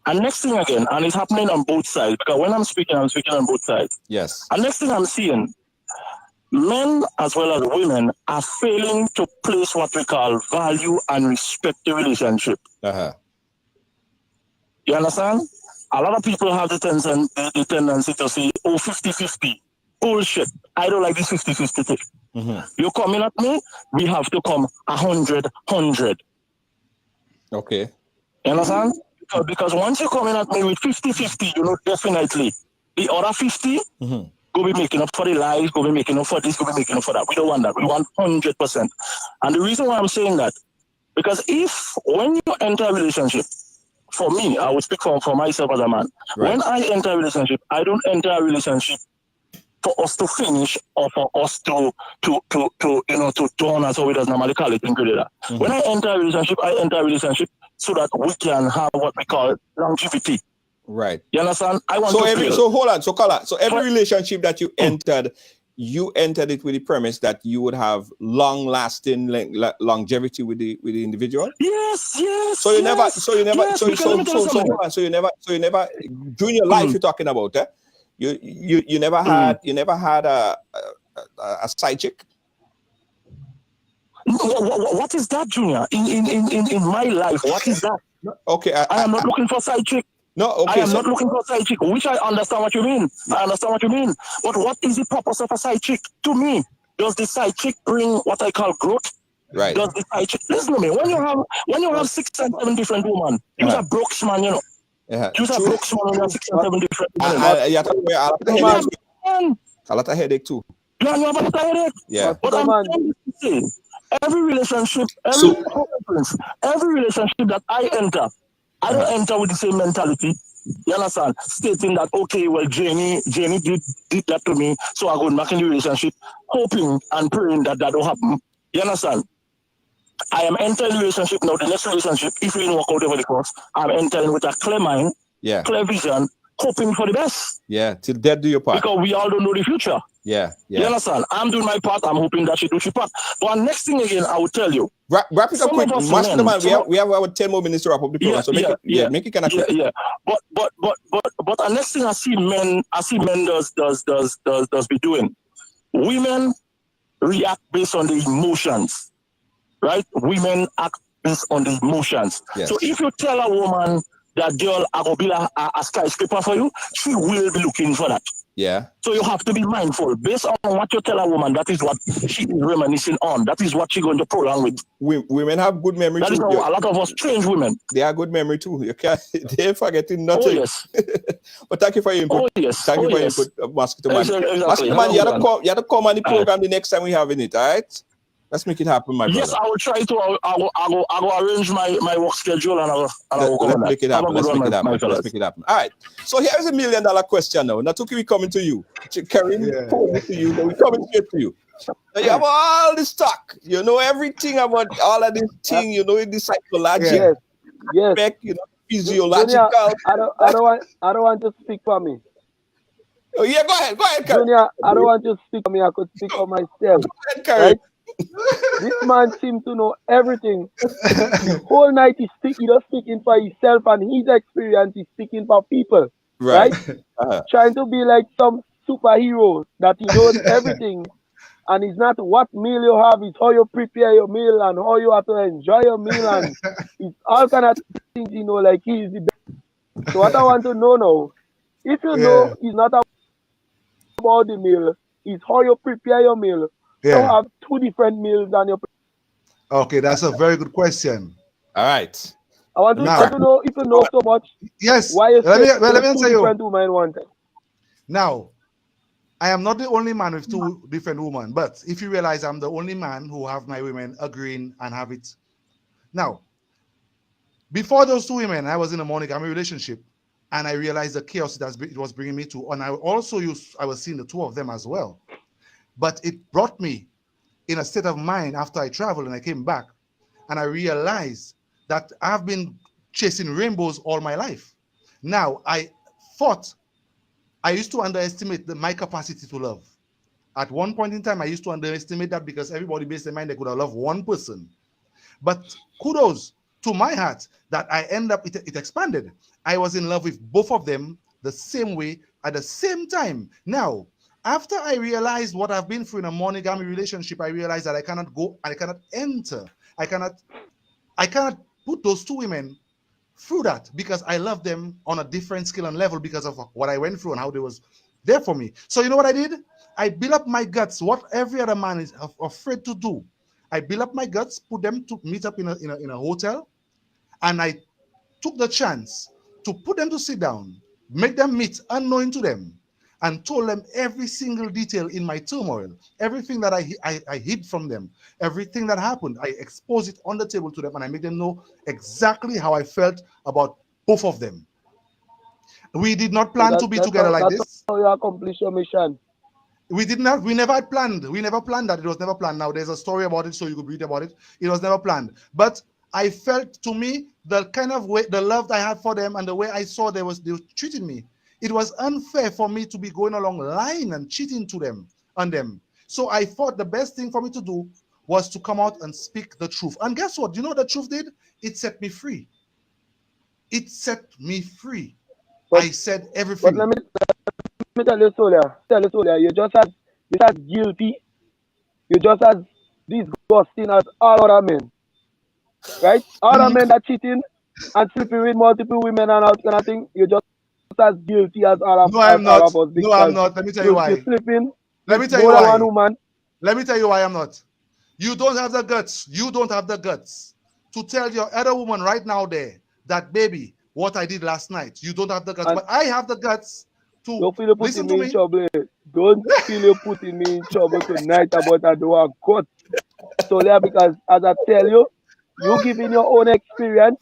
And next thing again, and it's happening on both sides, because when I'm speaking on both sides. Yes. And next thing I'm seeing, men as well as women are failing to place what we call value and respect the relationship. You understand? A lot of people have the tendency to say, oh, 50-50. Bullshit. I don't like this 50-50 thing. You're coming at me, we have to come 100-100. Okay. You understand? Because once you're coming at me with 50-50, you know, definitely the other 50 go be making up for the lies, go be making up for this, go be making up for that. We don't want that. We want 100%. And the reason why I'm saying that, because if when you enter a relationship, for me, I would speak for myself as a man. Right. When I enter a relationship, I don't enter a relationship for us to finish or for us to dawn, as we does normally call it in Grenada. When I enter a relationship so that we can have what we call longevity. Right. You understand? I want So every relationship that you entered it with the premise that you would have long-lasting longevity with the individual. Yes. So you never during your life you're talking about, you never had a side chick. What is that, Junior? In my life, what is that? Okay, I am not looking for side chick. No, okay. I am not looking for a side chick, which I understand what you mean. I understand what you mean. But what is the purpose of a side chick? To me, does the side chick bring what I call growth? Right. Does the side chick listen to me? When you have 6 and 7 different women, you're a broke man, you know. You're a broke man when you have 6 and 7 different women. A lot of headache too. Yeah, you have a lot of headache. Yeah. But I'm trying to say, every relationship that I enter, I don't enter with the same mentality. You understand? Stating that, okay, well, Jenny did that to me, so I go back in the relationship, hoping and praying that don't happen. You understand? I am entering the relationship now. The next relationship, if we don't work out over the course, I'm entering with a clear mind, clear vision, hoping for the best. Yeah, till death do your part. Because we all don't know the future. Yeah. You understand? I'm doing my part. I'm hoping that she do her part. But next thing again, I will tell you. Wrap it up quick. Master the man. We have about 10 more minutes to wrap up the program. Make it kind of quick. Yeah. But the next thing I see men does be doing. Women react based on the emotions, right? Women act based on the emotions. Yes. So if you tell a woman that girl, I will build a skyscraper for you, she will be looking for that. Yeah. So you have to be mindful. Based on what you tell a woman, that is what she is reminiscing on. That is what she's going to prolong with. Women have good memory too. That is how a lot of us strange women. They have good memory too. You can't, they're forgetting nothing. Oh, yes. But thank you for your input. Oh, yes. Thank you for your input, Mosquito Man. Exactly. Mosquito Man, you have to come on the program the next time we have in it, all right? Let's make it happen, my brother. Yes, I will try to. I will arrange my work schedule and I will Let's make it happen. Let's make it happen. All right. So here's $1 million question now. Natuki, we coming to you. Karim, to you. We're coming straight to you. Now you have all the stock. You know everything about all of this thing. You know the psychological, yes. You know, physiological. Junior, I don't want to speak for me. Oh yeah, go ahead, Karim. Junior, I don't want to speak for me. I could speak for myself. Go ahead, Karim. Right? This man seems to know everything. The whole night he's just speaking for himself and his experience. He's speaking for people, right? Trying to be like some superhero that he knows everything, and it's not what meal you have, it's how you prepare your meal and how you have to enjoy your meal, and it's all kind of things, you know, like he is the best. So what I want to know now, if you know it's not about the meal, it's how you prepare your meal. You have 2 different meals on your. Okay, that's a very good question. All right. I want to know if you know so much. Yes. Why you let me answer you. Different women one time. Now, I am not the only man with 2 different women, but if you realize I'm the only man who have my women agreeing and have it. Now, before those 2 women, I was in a monogamy relationship, and I realized the chaos that it was bringing me to. And I was seeing the 2 of them as well. But it brought me in a state of mind after I traveled and I came back, and I realized that I've been chasing rainbows all my life. Now, I thought I used to underestimate my capacity to love. At one point in time, I used to underestimate that because everybody based their mind they could have loved one person. But kudos to my heart that I end up, it expanded. I was in love with both of them the same way at the same time. Now, After I realized what I've been through in a monogamy relationship, I realized that I cannot go and I cannot enter. I cannot put those two women through that because I love them on a different skill and level because of what I went through and how they was there for me. So you know what I did? I built up my guts, what every other man is afraid to do. I built up my guts, put them to meet up in a hotel, and I took the chance to put them to sit down, make them meet unknowing to them, and told them every single detail in my turmoil, everything that I hid from them, everything that happened. I exposed it on the table to them, and I made them know exactly how I felt about both of them. We did not plan to be together like this. That's how you accomplish your mission. We never planned. We never planned that. It was never planned. Now there's a story about it, so you could read about it. It was never planned. But I felt, to me, the kind of way, the love I had for them and the way I saw they were treating me, it was unfair for me to be going along lying and cheating on them. So I thought the best thing for me to do was to come out and speak the truth. And guess what? You know what the truth did? It set me free. It set me free. But, I said everything. But let me tell you, Solia, you're just as guilty. You're just as disgusting as all other men. Right? All other men are cheating and sleeping with multiple women and all kind of thing. You're just as guilty as all of us. No, I'm not. No, I'm not. Let me tell you why. You're sleeping. Let me tell you why. One woman. Let me tell you why I'm not. You don't have the guts. You don't have the guts to tell your other woman right now there that, baby, what I did last night. You don't have the guts, but I have the guts to don't feel you putting me in trouble. Don't feel you putting me in trouble tonight about I do a cut. So yeah, because as I tell you, you giving your own experience,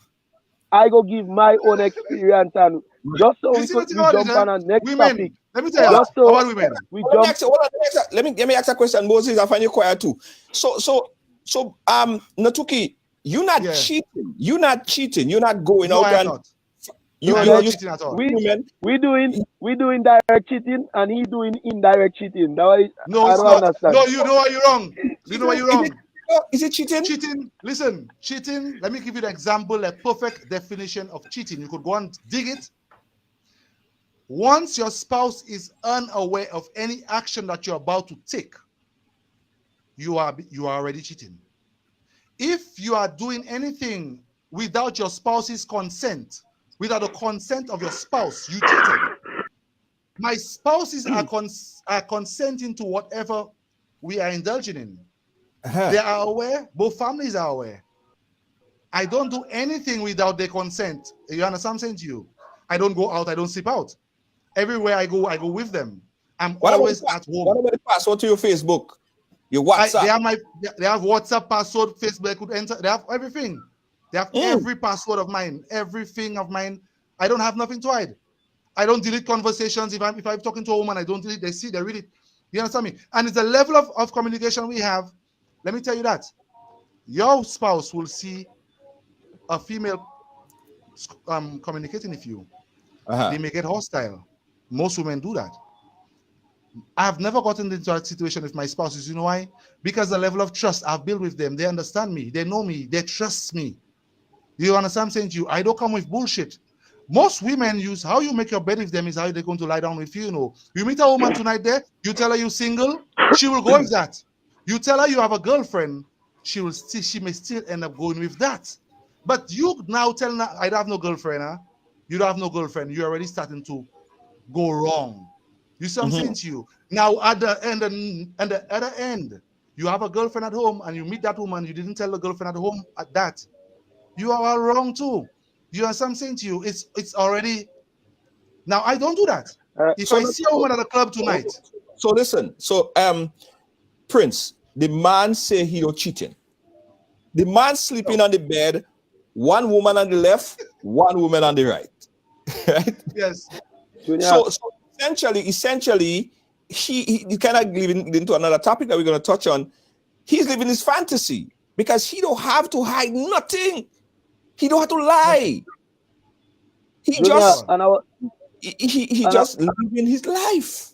I go give my own experience, and just so we jump on a next topic. Let me tell you about women. Let me ask a question, Moses. I find you quiet too. So Natuki, you're not cheating. You're not cheating. You're not going out and. Not. You're not cheating at all. We doing direct cheating, and he doing indirect cheating. That way, no, it's not. Understand. No, you know why you're wrong. You know why you're wrong. Is it cheating? Cheating. Listen, cheating. Let me give you an example, a perfect definition of cheating. You could go and dig it. Once your spouse is unaware of any action that you're about to take, you are already cheating. If you are doing anything without your spouse's consent, without the consent of your spouse, you cheated. My spouses are consenting to whatever we are indulging in. They are aware. Both families are aware. I don't do anything without their consent. You understand what I'm saying to you? I don't go out. I don't sleep out. Everywhere I go with them. I'm always at home. What about the password to your Facebook? Your WhatsApp? They have WhatsApp password, Facebook. I could enter. They have everything. They have every password of mine, everything of mine. I don't have nothing to hide. I don't delete conversations. If I'm talking to a woman, I don't delete. They see, they read it. You understand me? And it's a level of communication we have. Let me tell you that. Your spouse will see a female communicating with you. They may get hostile. Most women do that. I've never gotten into a situation with my spouses. You know why? Because the level of trust I've built with them. They understand me. They know me. They trust me. You understand what I'm saying to you? I don't come with bullshit. Most women use how you make your bed with them is how they're going to lie down with you. You know, you meet a woman tonight there, you tell her you're single, she will go with that. You tell her you have a girlfriend, she may still end up going with that. But you now telling her, I don't have no girlfriend, huh? You don't have no girlfriend. You're already starting to go wrong. You see what I'm saying to you? Now at the other end, you have a girlfriend at home and you meet that woman, you didn't tell the girlfriend at home at that. You are all wrong too. You understand what I'm saying to you? It's already. Now I don't do that. If I see a woman at a club tonight. So listen. So Prince, the man say he not cheating. The man sleeping on the bed, one woman on the left, one woman on the right. Right? Yes. So essentially, he kind of living into another topic that we're going to touch on. He's living his fantasy because he don't have to hide nothing. He don't have to lie. He just living his life.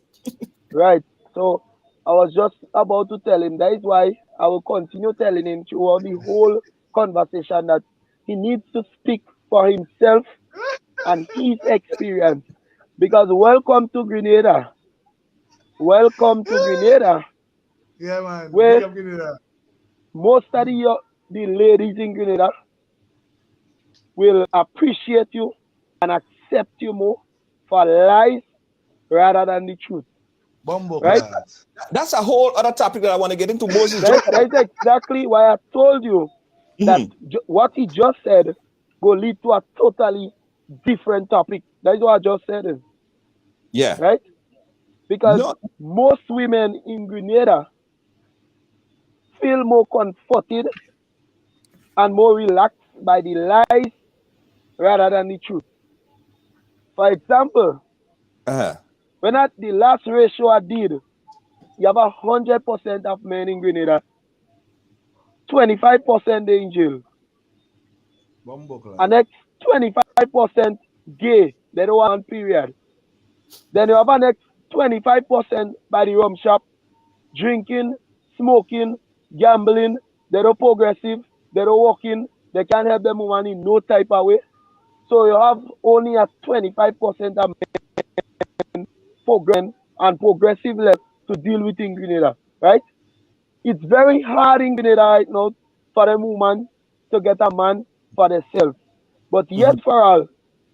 Right. So I was just about to tell him. That is why I will continue telling him throughout the whole conversation that he needs to speak for himself and his experience. Because welcome to Grenada. welcome to Grenada. Yeah, man. Where Big up Grenada. most of the ladies in Grenada will appreciate you and accept you more for lies rather than the truth. Bumbo Right? That's a whole other topic that I want to get into. Moses, that's exactly why I told you that what he just said will lead to a totally different topic. That's what I just said. Yeah. Right? Because most women in Grenada feel more comforted and more relaxed by the lies rather than the truth. For example, when at the last ratio I did, you have 100% of men in Grenada, 25% in jail, and next 25% gay, they don't want period. Then you have a next 25% by the rum shop, drinking, smoking, gambling, they don't progressive, they don't walking, they can't help them woman in no type of way. So you have only a 25% of men progressive left to deal with in Grenada, right? It's very hard in Grenada right now for a woman to get a man for themselves. But yet for all,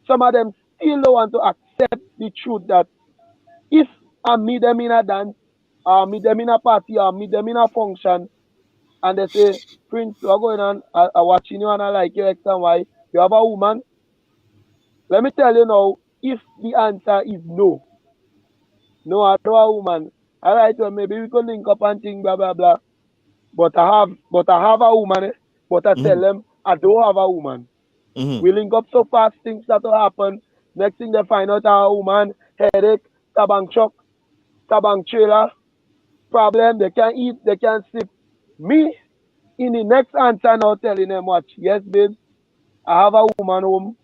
some of them still don't want to accept the truth that if I meet them in a dance, or meet them in a party, or meet them in a function, and they say, Prince, you're going on, I watching you and I like you X and Y, you have a woman. Let me tell you now, if the answer is no, I don't have a woman. All right, well, maybe we could link up and think, blah, blah, blah. But I have a woman, but I tell them I don't have a woman. We link up so fast, things that will happen. Next thing they find out a woman, headache, tabang truck, tabang trailer, problem, they can't eat, they can't sleep. Me, in the next answer now telling them what, yes, babe, I have a woman home,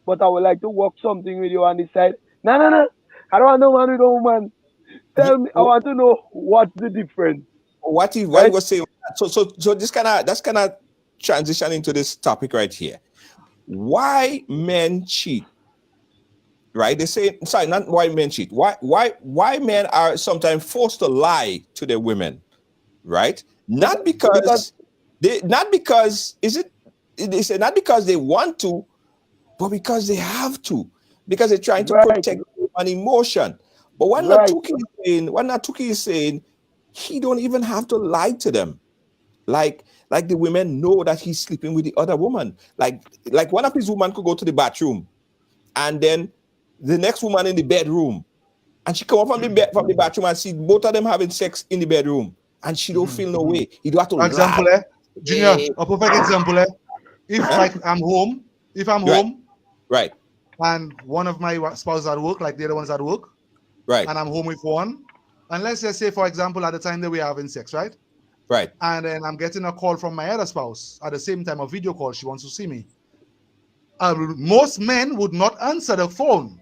but I would like to work something with you on the side. No, I don't want no man with a woman. Tell me, I want to know what's the difference. What he was saying. So this that's kind of transition into this topic right here. Why men cheat? Right? They say, sorry, not why men cheat. Why men are sometimes forced to lie to their women, right? Not because they say not because they want to, but because they have to, because they're trying to protect an emotion. But what Natuki is saying, he don't even have to lie to them. Like the women know that he's sleeping with the other woman. Like one of his women could go to the bathroom, and then the next woman in the bedroom, and she come up from the bathroom and see both of them having sex in the bedroom, and she don't feel no way. You do have to example, lie. Junior, a perfect example. If I'm home, right, and one of my spouses at work, like the other one's at work, right, and I'm home with one, and let's just say, for example, at the time that we're having sex, right, and then I'm getting a call from my other spouse at the same time, a video call, she wants to see me. Most men would not answer the phone.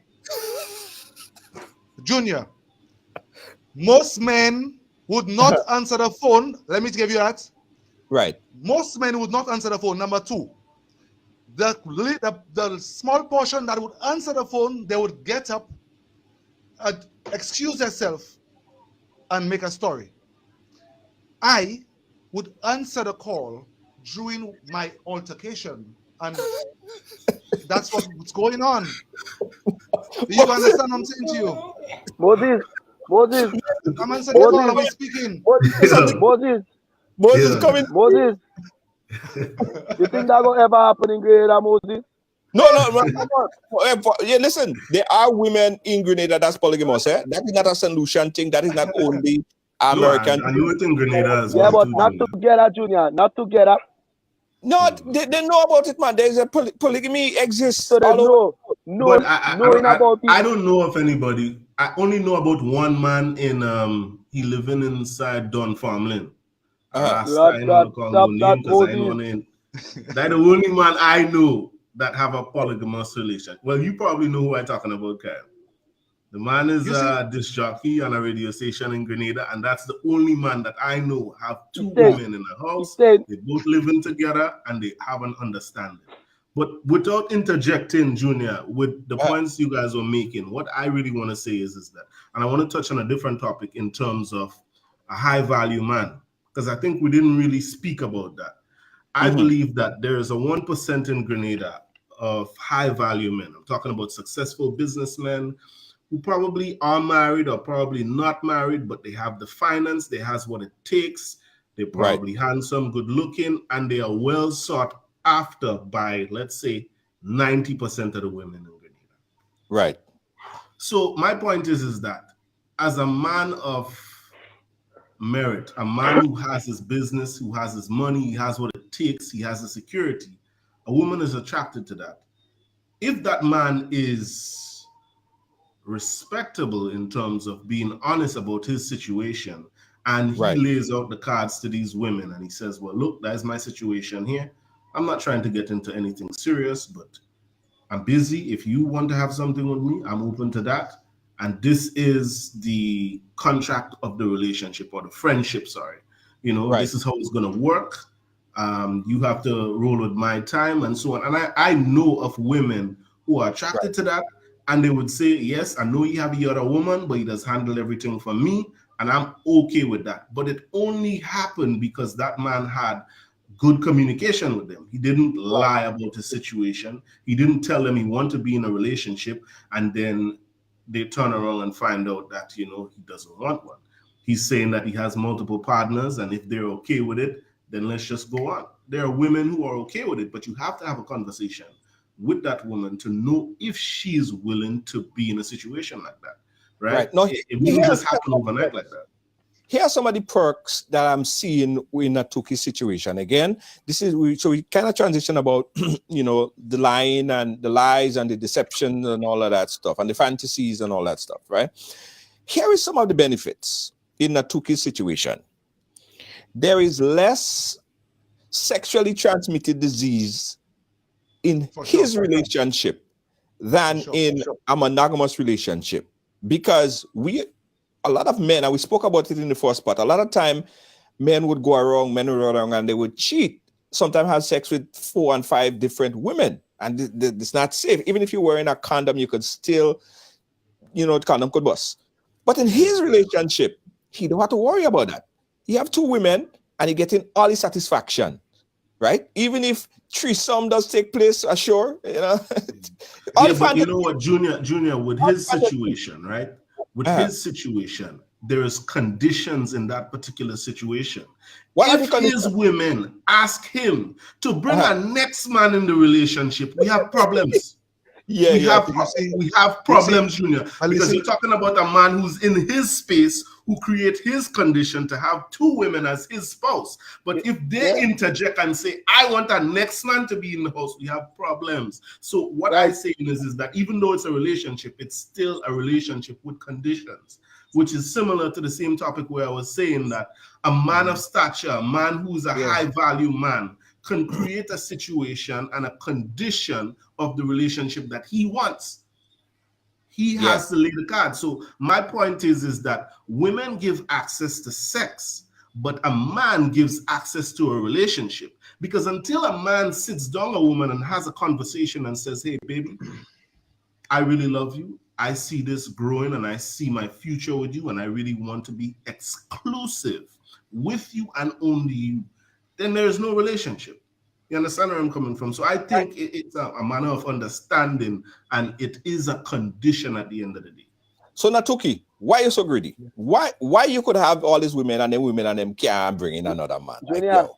Junior, most men would not answer the phone. Let me give you that. Right. Most men would not answer the phone. Number two, the small portion that would answer the phone, they would get up, excuse themselves, and make a story. I would answer the call during my altercation, and that's what's going on. Do you understand what I'm saying to you? Moses. I'm answering the call, I'm speaking. Moses coming. Moses. You think that will ever happen in Grenada, Moses? No. Yeah, listen, there are women in Grenada that's polygamous. That is not a solution thing. That is not only American. I know it in Grenada as well. Yeah, but too, not together, Junior. Not together. No, they know about it, man. There's a polygamy exists. So they know. But I don't know of anybody. I only know about one man in he living inside Dunfermline. That's the only man I know that have a polygamous relation. Well, you probably know who I'm talking about, Kyle. The man is a disc jockey on a radio station in Grenada, and that's the only man that I know have two women in the house. They both living together and they have an understanding. But without interjecting, Junior, with the points you guys are making, what I really want to say is that, and I want to touch on a different topic in terms of a high value man, because I think we didn't really speak about that. I believe that there is a 1% in Grenada of high value men. I'm talking about successful businessmen who probably are married or probably not married, but they have the finance, they has what it takes. They're probably handsome, good looking, and they are well sought after by, let's say, 90% of the women in Grenada. Right. So my point is that as a man of merit, a man who has his business, who has his money, he has what it takes, he has the security, a woman is attracted to that. If that man is respectable in terms of being honest about his situation, and he lays out the cards to these women and he says, well, look, that's my situation here. I'm not trying to get into anything serious, but I'm busy. If you want to have something with me, I'm open to that. And this is the contract of the relationship or the friendship, sorry. You know, this is how it's going to work. You have to roll with my time and so on. And I know of women who are attracted to that. And they would say, yes, I know you have your other woman, but he does handle everything for me. And I'm okay with that. But it only happened because that man had good communication with them. He didn't lie about his situation. He didn't tell them he wanted to be in a relationship. And then they turn around and find out that, you know, he doesn't want one. He's saying that he has multiple partners. And if they're okay with it, then let's just go on. There are women who are okay with it, but you have to have a conversation with that woman to know if she's willing to be in a situation like that. Right? No, it wouldn't just happen overnight like that. Here are some of the perks that I'm seeing in a Tuki situation. Again, so we kind of transition about, you know, the lying and the lies and the deception and all of that stuff and the fantasies and all that stuff, right? Here is some of the benefits in a Tuki situation. There is less sexually transmitted disease in his relationship than in a monogamous relationship. Because a lot of men, and we spoke about it in the first part, a lot of time men would go around, and they would cheat, sometimes have sex with 4 and 5 different women. And it's not safe. Even if you're wearing a condom, you could still, you know, the condom could bust. But in his relationship, he don't have to worry about that. He have 2 women and he getting all his satisfaction, right? Even if threesome does take place, sure, you know. But you know what, Junior, with his situation, right? With his situation, there is conditions in that particular situation. If his women ask him to bring a next man in the relationship, we have problems. We have problems, Junior, because you're talking about a man who's in his space, who create his condition to have 2 women as his spouse. But if they interject and say, I want a next man to be in the house, we have problems. So what I'm saying is that even though it's a relationship, it's still a relationship with conditions, which is similar to the same topic where I was saying that a man of stature, a man who's a high value man, can create a situation and a condition of the relationship that he wants. He has to lay the card. So my point is that women give access to sex, but a man gives access to a relationship. Because until a man sits down a woman and has a conversation and says, hey, baby, I really love you. I see this growing and I see my future with you and I really want to be exclusive with you and only you, then there is no relationship. You understand where I'm coming from? So I think it's a manner of understanding, and it is a condition at the end of the day. So Natuki, why are you so greedy? Why you could have all these women and them can't bring in another man? Junior,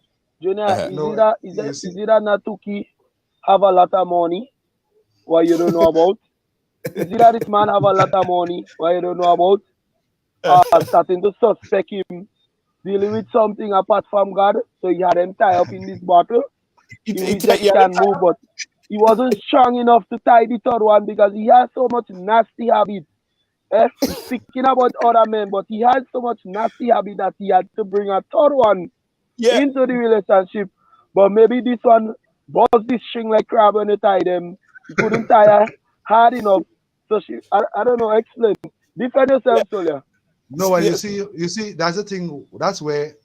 is it that Natuki have a lot of money why you don't know about? Is it that this man have a lot of money why you don't know about? Starting to suspect him dealing with something apart from God, so he had him tied up in this bottle. He just can't move, but he wasn't strong enough to tie the 3rd one because he has so much nasty habit. Speaking about other men, but he had so much nasty habit that he had to bring a 3rd one into the relationship. But maybe this one buzzed this string like crab when they tied them. He couldn't tie her hard enough. So I don't know, explain. Defend yourself, Solia. No, you see, that's the thing. That's where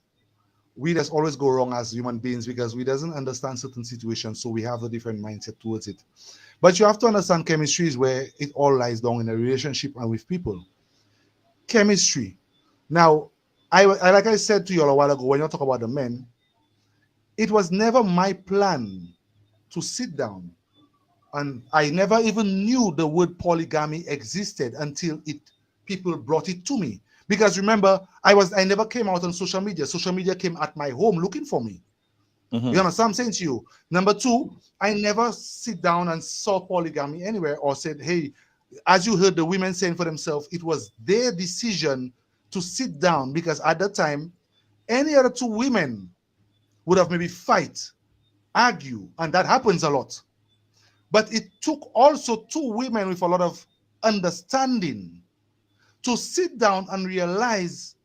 we just always go wrong as human beings because we doesn't understand certain situations, so we have a different mindset towards it. But you have to understand chemistry is where it all lies down in a relationship and with people. Chemistry. Now, I like I said to you a while ago when you talk about the men, it was never my plan to sit down, and I never even knew the word polygamy existed until people brought it to me. Because remember, I never came out on social media. Social media came at my home looking for me. You understand what I'm saying to you? Number two, I never sit down and saw polygamy anywhere or said, hey, as you heard the women saying for themselves, it was their decision to sit down, because at that time, any other two women would have maybe fight, argue, and that happens a lot. But it took also two women with a lot of understanding to sit down and realize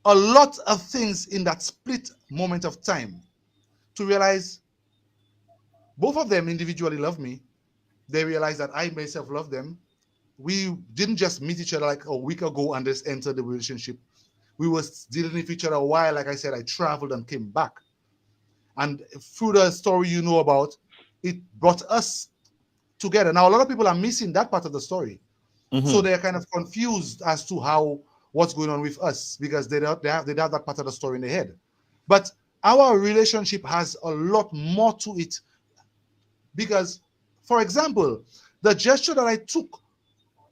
a lot of things in that split moment of time, to realize both of them individually love me. They realize that I myself love them. We didn't just meet each other like a week ago and just enter the relationship. We were dealing with each other a while. Like I said, I traveled and came back. And through the story you know about, it brought us together. Now, a lot of people are missing that part of the story. So they're kind of confused as to what's going on with us, because they have that part of the story in their head. But our relationship has a lot more to it, because, for example, the gesture that I took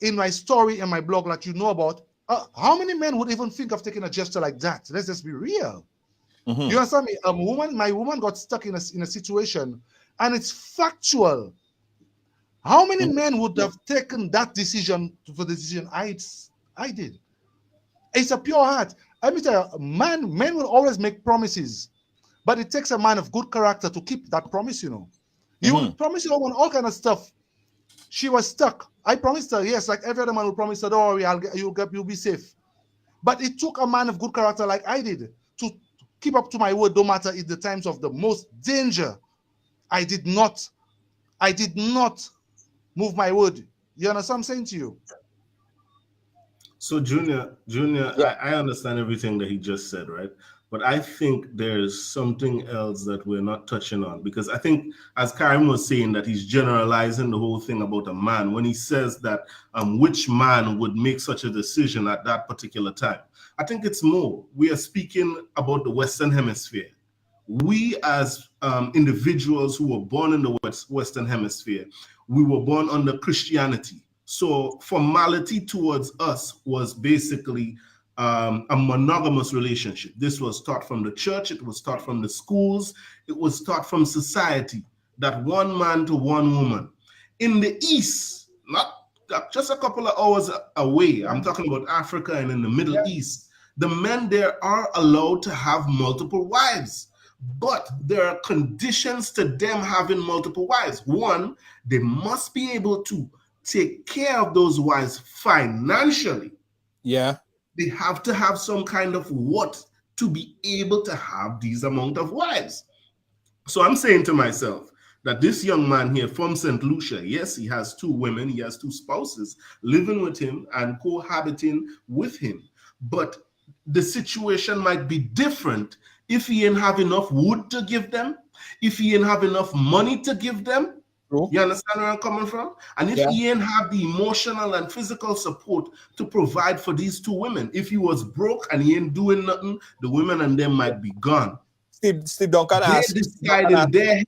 in my story and my blog, like you know about, how many men would even think of taking a gesture like that? Let's just be real. You understand me? My woman got stuck in a situation, and it's factual. How many men would have taken that decision for the decision I did? It's a pure heart. Let me tell you, men will always make promises, but it takes a man of good character to keep that promise, you know. You will promise your woman all kind of stuff. She was stuck. I promised her, yes, like every other man will promise her, don't worry, you'll be safe. But it took a man of good character like I did to keep up to my word, no matter in the times of the most danger. I did not move my word. You understand what I'm saying to you? So Junior, yeah. I understand everything that he just said, right? But I think there's something else that we're not touching on, because I think, as Karim was saying, that he's generalizing the whole thing about a man when he says that which man would make such a decision at that particular time. I think it's more. We are speaking about the Western Hemisphere. We as individuals who were born in the Western Hemisphere, we were born under Christianity. So formality towards us was basically a monogamous relationship. This was taught from the church, it was taught from the schools, it was taught from society, that one man to one woman. In the East, not just a couple of hours away, I'm talking about Africa and in the Middle East, the men there are allowed to have multiple wives. But there are conditions to them having multiple wives. One, they must be able to take care of those wives financially. Yeah. They have to have some kind of what to be able to have these amount of wives. So I'm saying to myself that this young man here from St. Lucia, yes, he has two women, he has two spouses living with him and cohabiting with him. But the situation might be different if he ain't have enough wood to give them, if he ain't have enough money to give them. You understand where I'm coming from? And if he ain't have the emotional and physical support to provide for these two women, if he was broke and he ain't doing nothing, the women and them might be gone. Steve Duncan they decide in their head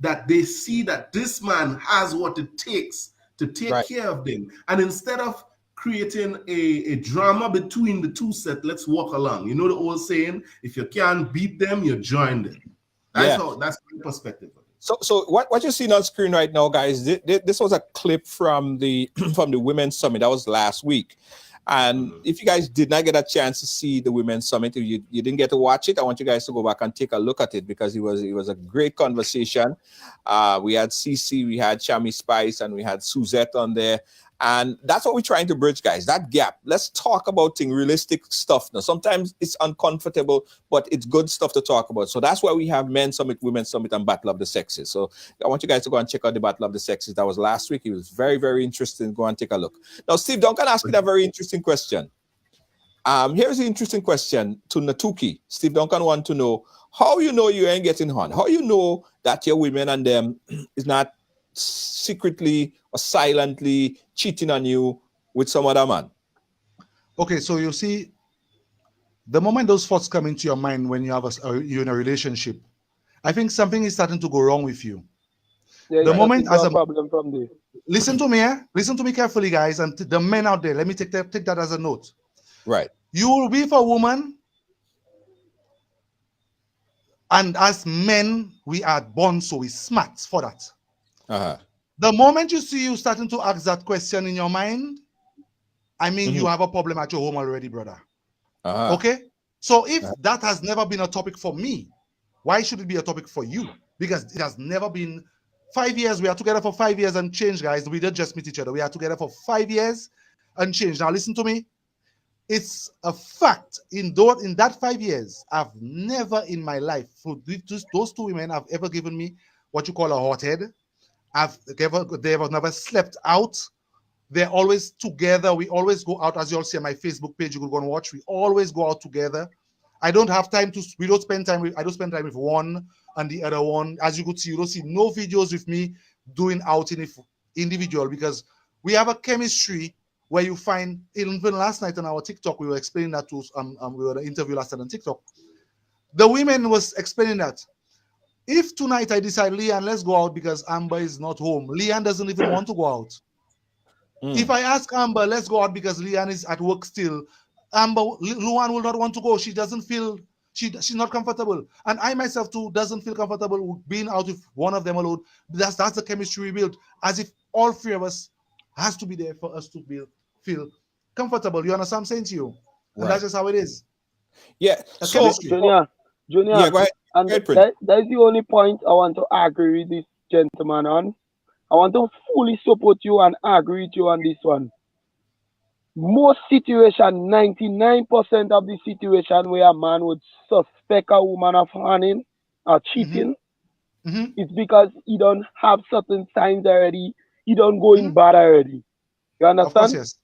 that they see that this man has what it takes to take care of them. And instead of creating a drama between the two sets, let's walk along. You know the old saying, if you can't beat them, you join them. That's my perspective. So what you're seeing on screen right now, guys, this was a clip from the Women's Summit. That was last week. And if you guys did not get a chance to see the Women's Summit, if you didn't get to watch it, I want you guys to go back and take a look at it, because it was a great conversation. We had Cece, we had Chami Spice, and we had Suzette on there. And that's what we're trying to bridge, guys, that gap. Let's talk about realistic stuff now. Sometimes it's uncomfortable, but it's good stuff to talk about. So that's why we have Men's Summit, Women's Summit, and Battle of the Sexes. So I want you guys to go and check out the Battle of the Sexes. That was last week. It was very, very interesting. Go and take a look. Now, Steve Duncan asked me a very interesting question. Here's the interesting question to Natuki. Steve Duncan want to know how you know you ain't getting on. How you know that your women and them is not secretly or silently cheating on you with some other man. Okay, so you see, the moment those thoughts come into your mind when you have you're in a relationship, I think something is starting to go wrong with you. Yeah, the moment as a problem from there. Listen to me, listen to me carefully, guys, and the men out there. Let me take that as a note. Right. You will be for a woman, and as men, we are born so we smart for that. The moment you see you starting to ask that question in your mind, I mean, you have a problem at your home already, brother. Okay? So if that has never been a topic for me, why should it be a topic for you? Because it has never been. 5 years, we are together for 5 years and change, guys. We didn't just meet each other. We are together for 5 years and change. Now, listen to me. It's a fact. In that 5 years, I've never in my life, for those two women, have ever given me what you call a hot head. They have never slept out. They're always together. We always go out, as you all see on my Facebook page. You could go and watch. We always go out together. I don't have time to. We don't spend time with. I don't spend time with one and the other one. As you could see, you don't see no videos with me doing outing individual, because we have a chemistry where you find. Even last night on our TikTok, we were explaining that to we were an interview last night on TikTok. The women was explaining that if tonight I decide, Leanne, let's go out because Amber is not home. Leanne doesn't even want to go out. If I ask Amber, let's go out because Leanne is at work still, Luan will not want to go. She doesn't feel, she's not comfortable. And I myself too doesn't feel comfortable with being out with one of them alone. That's the chemistry we built, as if all three of us has to be there for us to feel comfortable. You understand what I'm saying to you? And that's just how it is. Yeah. So, Junior, yeah, go ahead. And that is the only point I want to agree with this gentleman on. I want to fully support you and agree with you on this one. Most situation, 99% of the situation where a man would suspect a woman of harming or cheating, it's because he don't have certain signs already. He don't go in bad already. You understand? Of course, yes.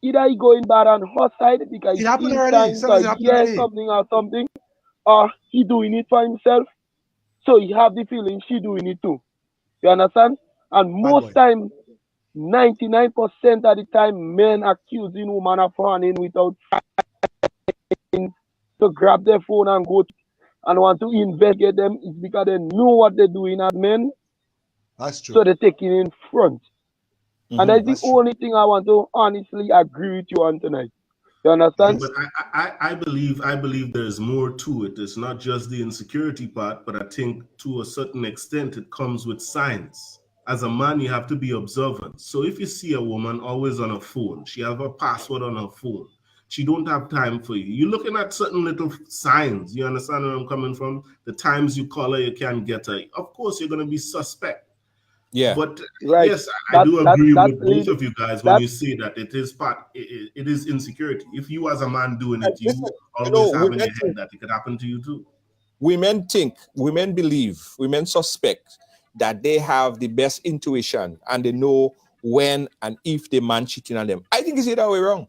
Either he go in bad on her side because he signs or hears something or something, or he doing it for himself. So he have the feeling she doing it too. You understand? And most time, 99% of the time, men accusing women of harming without to grab their phone and go and want to investigate them is because they know what they're doing as men. That's true. So they're taking in front. And that's the only thing I want to honestly agree with you on tonight. You understand? But I believe there's more to it. It's not just the insecurity part, but I think to a certain extent it comes with signs. As a man, you have to be observant. So if you see a woman always on her phone, she have a password on her phone, she don't have time for you. You're looking at certain little signs. You understand where I'm coming from? The times you call her, you can't get her. Of course, you're going to be suspect. Yeah. But yes, I do agree with both of you guys when you say that it is insecurity. If you as a man doing it, you always have in your head that it could happen to you too. Women believe, women suspect that they have the best intuition and they know when and if the man cheating on them. I think it's the other way wrong.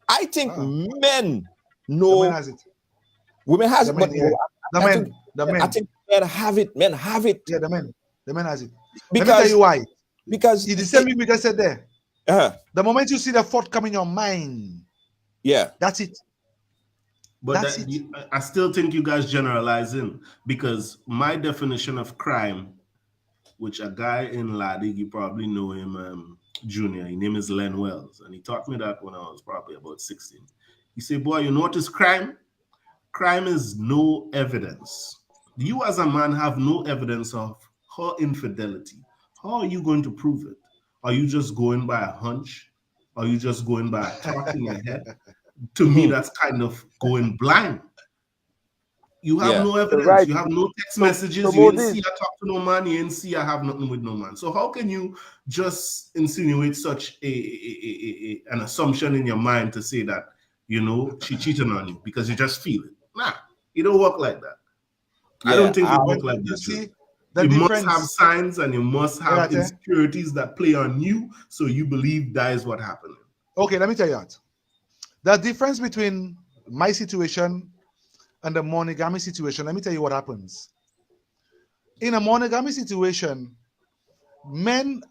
I think men know. The man has it. Women has it, but I think men have it. Men have it. Yeah, the man has it. Because, let me tell you why. Because it's the same thing we just said there. The moment you see the thought come in your mind, that's it. But I still think you guys generalizing, because my definition of crime, which a guy in Ladig, you probably know him, Junior, his name is Len Wells, and he taught me that when I was probably about 16. He said, boy, you know what is crime? Crime is no evidence. You as a man have no evidence of her infidelity. How are you going to prove it? Are you just going by a hunch? Are you just going by a thought in your head? To me, that's kind of going blind. You have no evidence. Right. You have no text messages. You didn't see her talk to no man. You didn't see her have nothing with no man. So how can you just insinuate such an assumption in your mind to say that, you know, she cheated on you because you just feel it? Nah, it don't work like that. I don't think it works like that. See, you must have signs and you must have insecurities that play on you, so you believe that is what happened. Okay, let me tell you that. The difference between my situation and the monogamy situation, let me tell you what happens. In a monogamy situation, men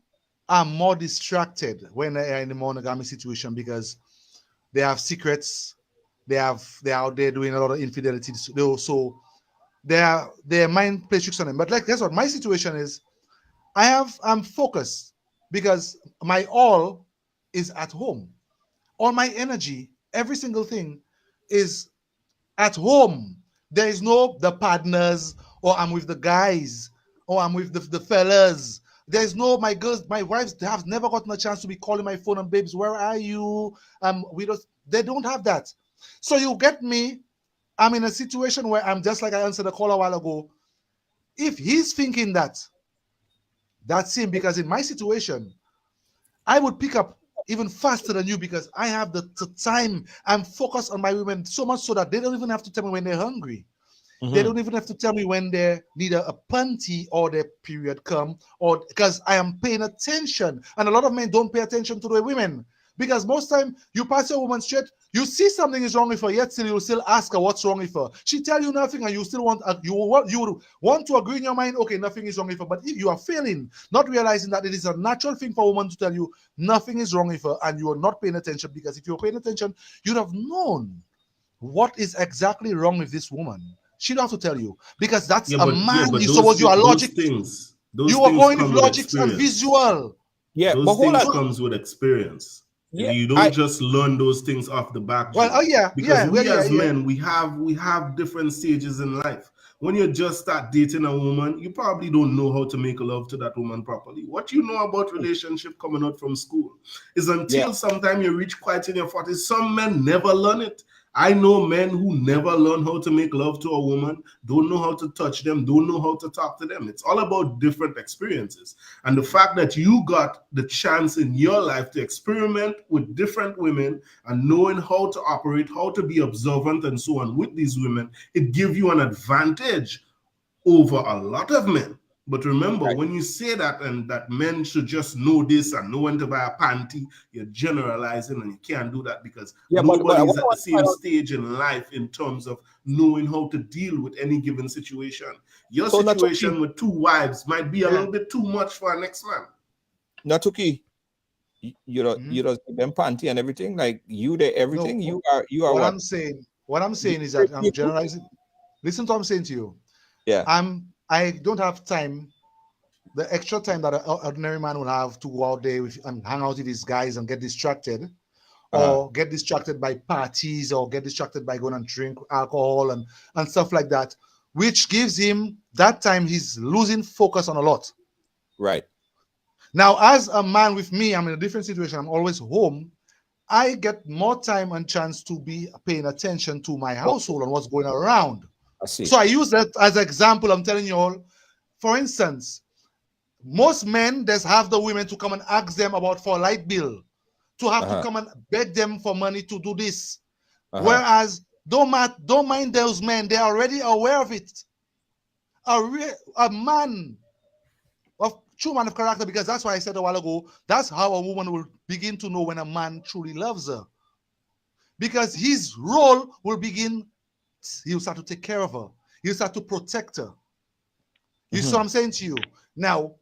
are more distracted when they are in a monogamy situation because they have secrets, they're out there doing a lot of infidelity. So their mind plays tricks on them. But like guess what? My situation is I'm focused because my all is at home. All my energy, every single thing is at home. There is no the partners, or I'm with the guys, or I'm with the fellas. There's no my girls, my wives have never gotten a chance to be calling my phone and babes, where are you? They don't have that. So you get me, I'm in a situation where I'm just like I answered the call a while ago. If he's thinking that, that's him, because in my situation, I would pick up even faster than you because I have the time. I'm focused on my women so much so that they don't even have to tell me when they're hungry. They don't even have to tell me when they need a panty or their period come, or because I am paying attention. And a lot of men don't pay attention to the women because most time you pass a woman straight, you see something is wrong with her, yet still you still ask her what's wrong with her. She tell you nothing, and you still want you want to agree in your mind, okay, nothing is wrong with her. But if you are failing, not realizing that it is a natural thing for a woman to tell you nothing is wrong with her, and you are not paying attention, because if you're paying attention, you'd have known what is exactly wrong with this woman. She don't have to tell you because that's a man. But you suppose you are logic. Those you are things going with come with logic and experience. visual. Yeah, those but hold things on. comes with experience. Yeah, you don't just learn those things off the back. Well, because we as men, we have different stages in life. When you just start dating a woman, you probably don't know how to make love to that woman properly. What you know about relationship coming out from school is until sometime you reach quite in your 40s. Some men never learn it. I know men who never learn how to make love to a woman, don't know how to touch them, don't know how to talk to them. It's all about different experiences. And the fact that you got the chance in your life to experiment with different women and knowing how to operate, how to be observant and so on with these women, it gives you an advantage over a lot of men. But remember, when you say that and that men should just know this and know when to buy a panty, you're generalizing, and you can't do that because nobody is at the same stage in life in terms of knowing how to deal with any given situation. Your situation with two wives might be a little bit too much for a next man. Natuki, you know, them panty and everything, like you there, everything. No, you are what I'm saying is that I'm generalizing. Listen to what I'm saying to you. Yeah. I don't have time, the extra time that an ordinary man will have to go out there and hang out with these guys and get distracted, or get distracted by parties, or get distracted by going and drink alcohol and stuff like that, which gives him that time he's losing focus on a lot. Right. Now, as a man with me, I'm in a different situation. I'm always home. I get more time and chance to be paying attention to my household and what's going around. I see. So I use that as an example. I'm telling you all, for instance, most men just have the women to come and ask them about for a light bill, to have to come and beg them for money to do this. Whereas don't mind those men, they're already aware of it. A man of true man of character, because that's why I said a while ago, that's how a woman will begin to know when a man truly loves her. Because his role will begin. He'll start to take care of her. He'll start to protect her. You see what I'm saying to you? Now,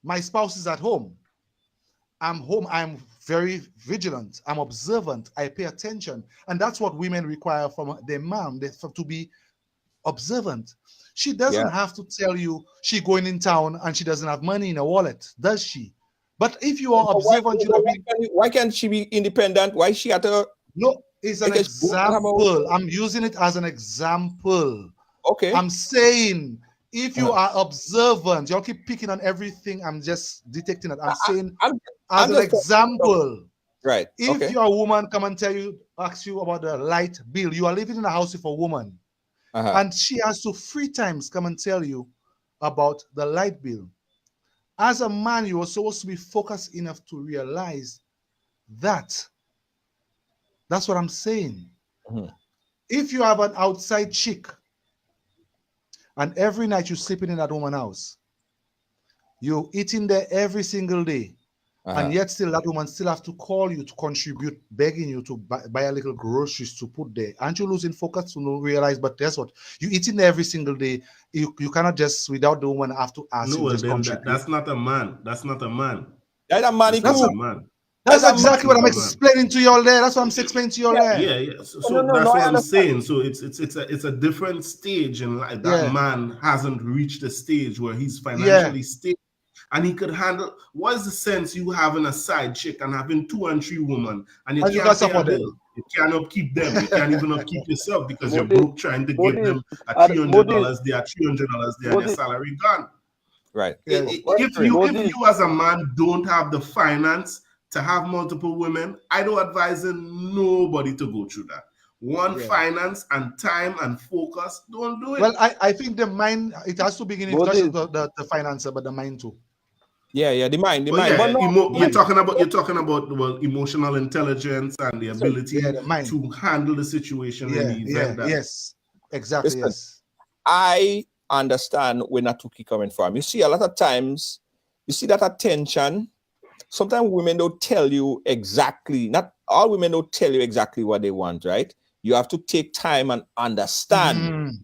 my spouse is at home. I'm home. I'm very vigilant. I'm observant. I pay attention. And that's what women require from their mom, to be observant. She doesn't have to tell you she's going in town and she doesn't have money in her wallet, does she? But if you are observant, why can't she be independent? Why she had to? No. It's an example. I'm using it as an example. Okay. I'm saying if you are observant, you'll keep picking on everything. I'm just detecting it. I'm saying as an example. Right. If your woman come and ask you about the light bill, you are living in a house with a woman, and she has to 3 times come and tell you about the light bill. As a man, you are supposed to be focused enough to realize that. That's what I'm saying. If you have an outside chick and every night you're sleeping in that woman's house, you're eating there every single day, And yet still that woman still have to call you to contribute, begging you to buy a little groceries to put there. Aren't you losing focus to not realize? But guess what? You eating every single day. You cannot just, without the woman, have to ask you just contribute. That's not a man. That's not a man. That's a man. That's a man. That's exactly what I'm explaining to you all there. That's what I'm explaining to you all there. Yeah. So that's what I'm saying. So it's a different stage in life. That man hasn't reached a stage where he's financially stable. And he could handle. What is the sense you having a side chick and having 2 and 3 women and you can't pay a bill? You can't upkeep them. You can't even upkeep yourself because you're broke trying to give them a $300 there, $300 there, and your salary gone. Right. If you as a man don't have the finance to have multiple women, I don't advise nobody to go through that. Finance and time and focus. Don't do it. Well, I think the mind, it has to begin with the financer, but the mind too. Yeah, the mind. You're talking about well, emotional intelligence and the ability to handle the situation in the event that. Yes, exactly. Listen, yes. I understand where Natuki coming from. You see, a lot of times, you see that attention. Sometimes women don't tell you exactly. Not all women don't tell you exactly what they want, right? You have to take time and understand.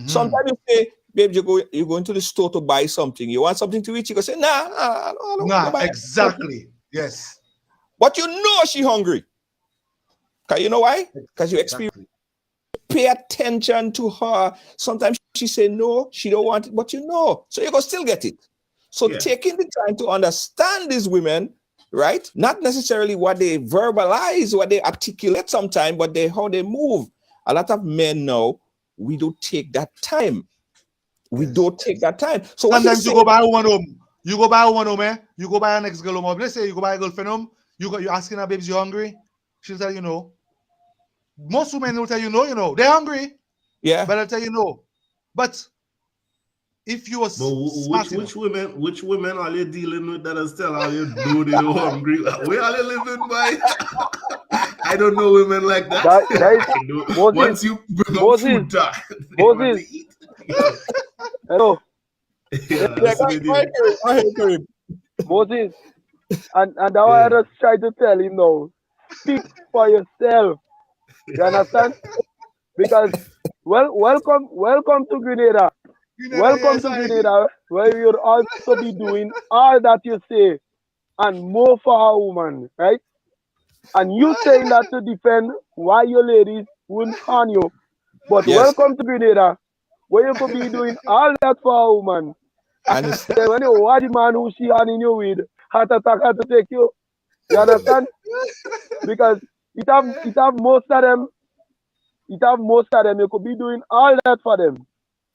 Sometimes you say, babe, you go into the store to buy something. You want something to eat? You go say, nah, I don't buy exactly. Yes. But you know she hungry. Because you know why? Because you experience. Pay attention to her. Sometimes she say no, she don't want it, but you know. So you go still get it. So taking the time to understand these women, right? Not necessarily what they verbalize, what they articulate sometimes, but how they move. A lot of men now, we don't take that time. We don't take that time. So sometimes you go buy one home. You go buy one home, You go buy an ex-girl home. Let's say you go buy a girlfriend home. You're asking her, babes, you hungry? She'll tell you no. Most women will tell you no, They're hungry. Yeah. But I'll tell you no. But if you were which women are you dealing with that are still out here they're hungry? Where are they living by? I don't know women like that. Once you bring up food talk, hello. Moses, and now I just try to tell him now, speak for yourself. You understand? Because welcome to Grenada. Welcome to Grenada, where you'll also be doing all that you say and more for our woman, right? And you saying that to defend why your ladies wouldn't harm you. But welcome to Grenada, where you could be doing all that for our woman. And when you watch the man who she hunting you with, heart attack had to take you. You understand? Because it have most of them, you could be doing all that for them.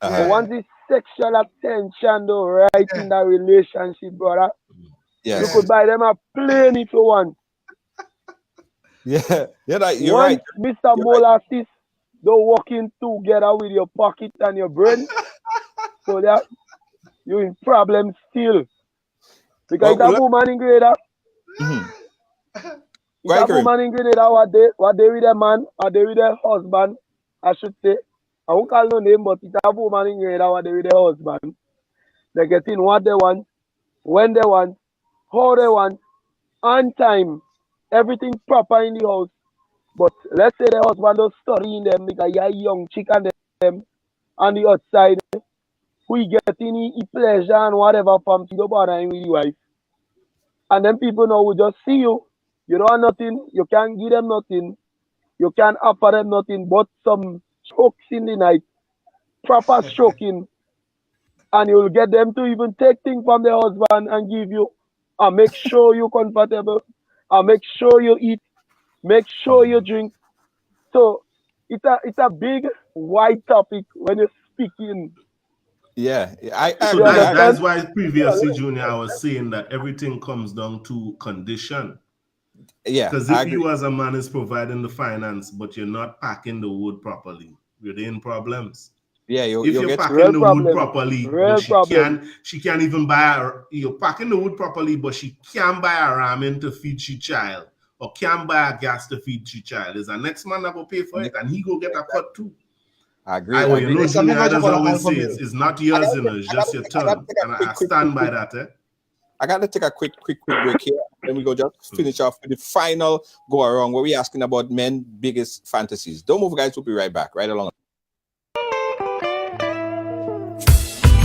But once it's sexual attention though, right in that relationship, brother, you could buy them a plane if you want. Yeah, you're right. Mr. Molasses, they're working together with your pocket and your brain. So that you're in problem still. Because that woman in Grenada, that woman in Grenada, what they with a man, or they with a husband, I should say. I won't call no name, but it's a woman in Grenada, what they with their husband. They're getting what they want, when they want, how they want, on time. Everything proper in the house. But let's say the husband is studying them because you're a young chick and them on the outside. We getting the pleasure and whatever from the bother with the wife. And then people now will just see you. You don't have nothing. You can't give them nothing. You can't offer them nothing but some strokes in the night. Proper stroking. And you'll get them to even take things from their husband and give you. And make sure you're comfortable. And make sure you eat. Make sure you drink. So it's a big wide topic when you're speaking. Yeah, that's why previously, Junior, I was saying that everything comes down to condition. Yeah, because if you as a man is providing the finance, but you're not packing the wood properly, you're in problems. Yeah, if you're packing the wood properly, but she can't even buy. You're packing the wood properly, but she can't buy a ramen to feed she child, or can't buy a gas to feed she child. Is the next man that will pay for it, and he go get a cut too. I agree. You know, Junior, as I always say, it's not yours, it's just your turn. And I stand by that. I got to take a quick break here. Then we go just finish off with the final go around where we're asking about men's biggest fantasies. Don't move, guys. We'll be right back. Right along.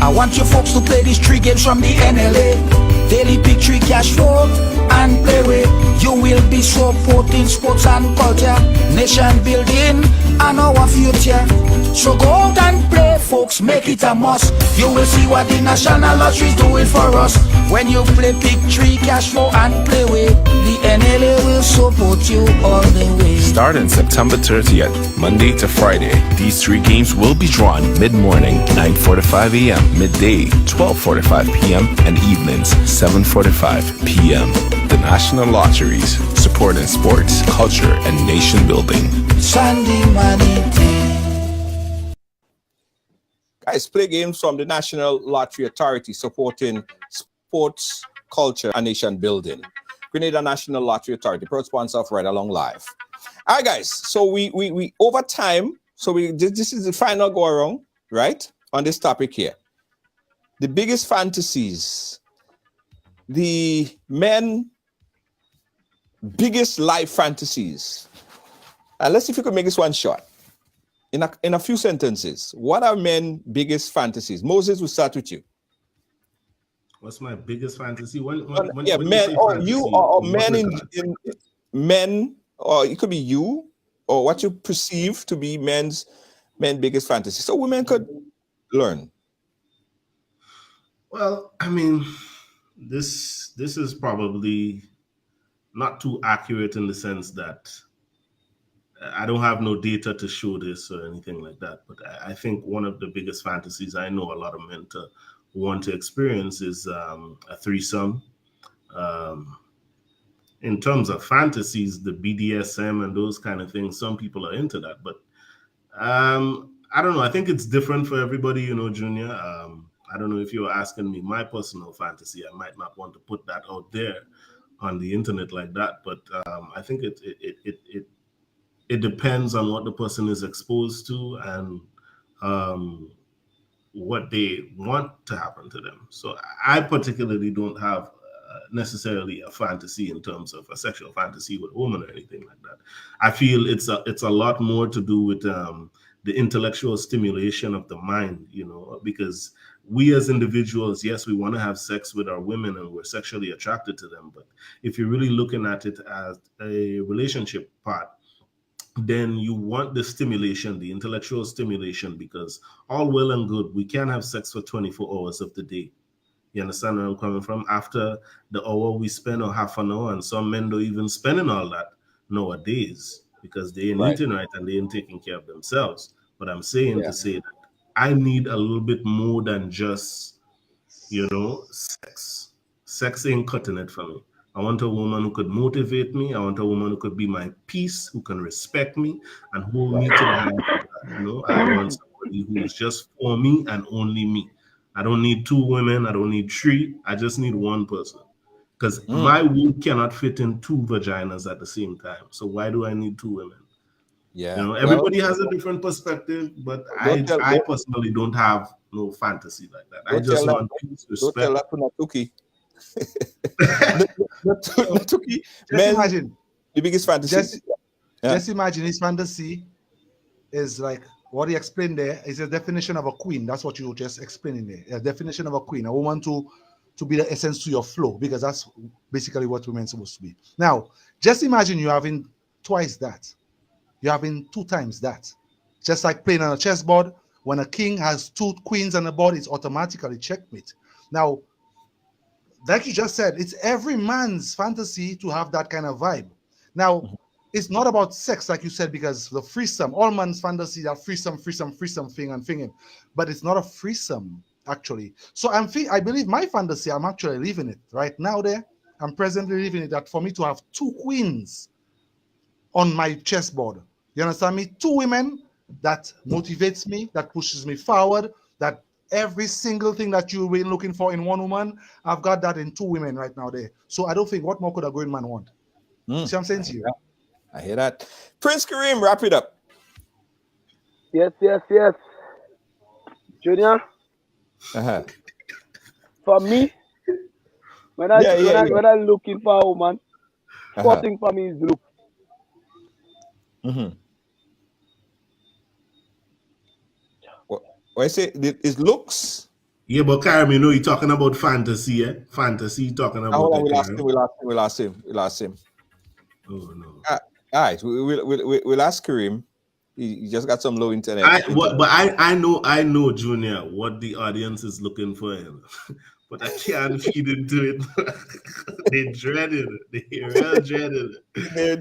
I want you folks to play these 3 games from the NLA. Daily pick 3 cash flow and play with. You will be supporting sports and culture, nation building and our future. So go out and play, folks, make it a must. You will see what the National Lottery is doing for us. When you play pick 3 cash flow and play with, the NLA will support you all the way. Starting September 30th, Monday to Friday, these 3 games will be drawn mid-morning, 9:45 a.m., midday, 12:45 p.m., and evenings, 7:45 p.m. The National Lotteries, supporting sports, culture, and nation building. Sunday money day. Guys, play games from the National Lottery Authority, supporting sports, culture, and nation building. Grenada National Lottery Authority, proud sponsor of Right Along Live. All right, guys. So we over time. So this is the final go around, right, on this topic here. The biggest fantasies, the men biggest life fantasies. And let's see if you could make this one short. In a few sentences, what are men biggest fantasies? Moses, we'll start with you. What's my biggest fantasy? When men, or fantasy, you, or men in men, or it could be you, or what you perceive to be men's biggest fantasy. So women could learn. Well, I mean, this is probably not too accurate in the sense that I don't have no data to show this or anything like that. But I think one of the biggest fantasies I know a lot of men to want to experience is a threesome. In terms of fantasies, the BDSM and those kind of things, some people are into that. But I don't know. I think it's different for everybody, Junior. I don't know if you're asking me my personal fantasy. I might not want to put that out there on the internet like that. But I think it depends on what the person is exposed to and what they want to happen to them. So I particularly don't have necessarily a fantasy in terms of a sexual fantasy with a woman or anything like that. I feel it's a lot more to do with the intellectual stimulation of the mind, because we as individuals, yes, we want to have sex with our women and we're sexually attracted to them. But if you're really looking at it as a relationship part, then you want the stimulation, the intellectual stimulation, because all well and good, we can have sex for 24 hours of the day. You understand where I'm coming from? After the hour we spend or half an hour, and some men don't even spending all that nowadays because they ain't eating right and they ain't taking care of themselves. But I'm saying to say that I need a little bit more than just, sex. Sex ain't cutting it for me. I want a woman who could motivate me. I want a woman who could be my peace, who can respect me and hold me to the hand. I want somebody who's just for me and only me. I don't need 2 women. I don't need 3. I just need one person. Because my wound cannot fit in 2 vaginas at the same time. So why do I need 2 women? Yeah. Everybody has a different perspective, but I personally don't have no fantasy like that. I just want peace, respect. Don't tell that to Natuki. Just imagine the biggest fantasy. Just imagine his fantasy is like what he explained there is a definition of a queen. That's what you just explaining there. A definition of a queen, a woman to be the essence to your flow, because that's basically what women are supposed to be. Now, just imagine you having twice that. You're having 2 times that. Just like playing on a chessboard, when a king has 2 queens on the board, it's automatically checkmate. Now, like you just said, it's every man's fantasy to have that kind of vibe. Now, it's not about sex, like you said, because the threesome, all man's fantasy, that threesome thing and thinking, but it's not a threesome, actually. So I believe my fantasy, I'm actually living it right now there. I'm presently living it, that for me to have 2 queens on my chessboard. You understand me? 2 women that motivates me, that pushes me forward, that every single thing that you've been looking for in one woman, I've got that in 2 women right now there. So I don't think what more could a grown man want? See what I'm saying to you? I hear that. Prince Kareem, wrap it up. Yes. Junior, for me, When I looking for a woman, first thing for me is look. Mm-hmm. What I say is looks. Yeah, but Karim, you know you're talking about fantasy, eh? Fantasy talking about Hold on, that, we'll ask him. Oh no. All right, we'll ask Kareem. He just got some low internet. I know, Junior, what the audience is looking for, but I can't feed into it. They dread it. They real dread it.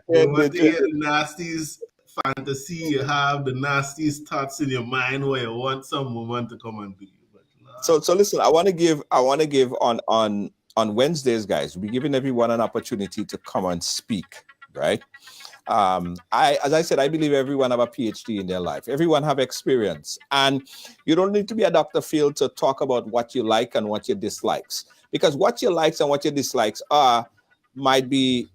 They want to hear the nastiest fantasy you have, the nastiest thoughts in your mind where you want some woman to come and be. But So listen, I want to give on Wednesdays, guys. We're giving everyone an opportunity to come and speak, right? As I said, I believe everyone have a PhD in their life. Everyone have experience, and you don't need to be a Dr. Phil to talk about what you like and what your dislikes, because what your likes and what your dislikes are might be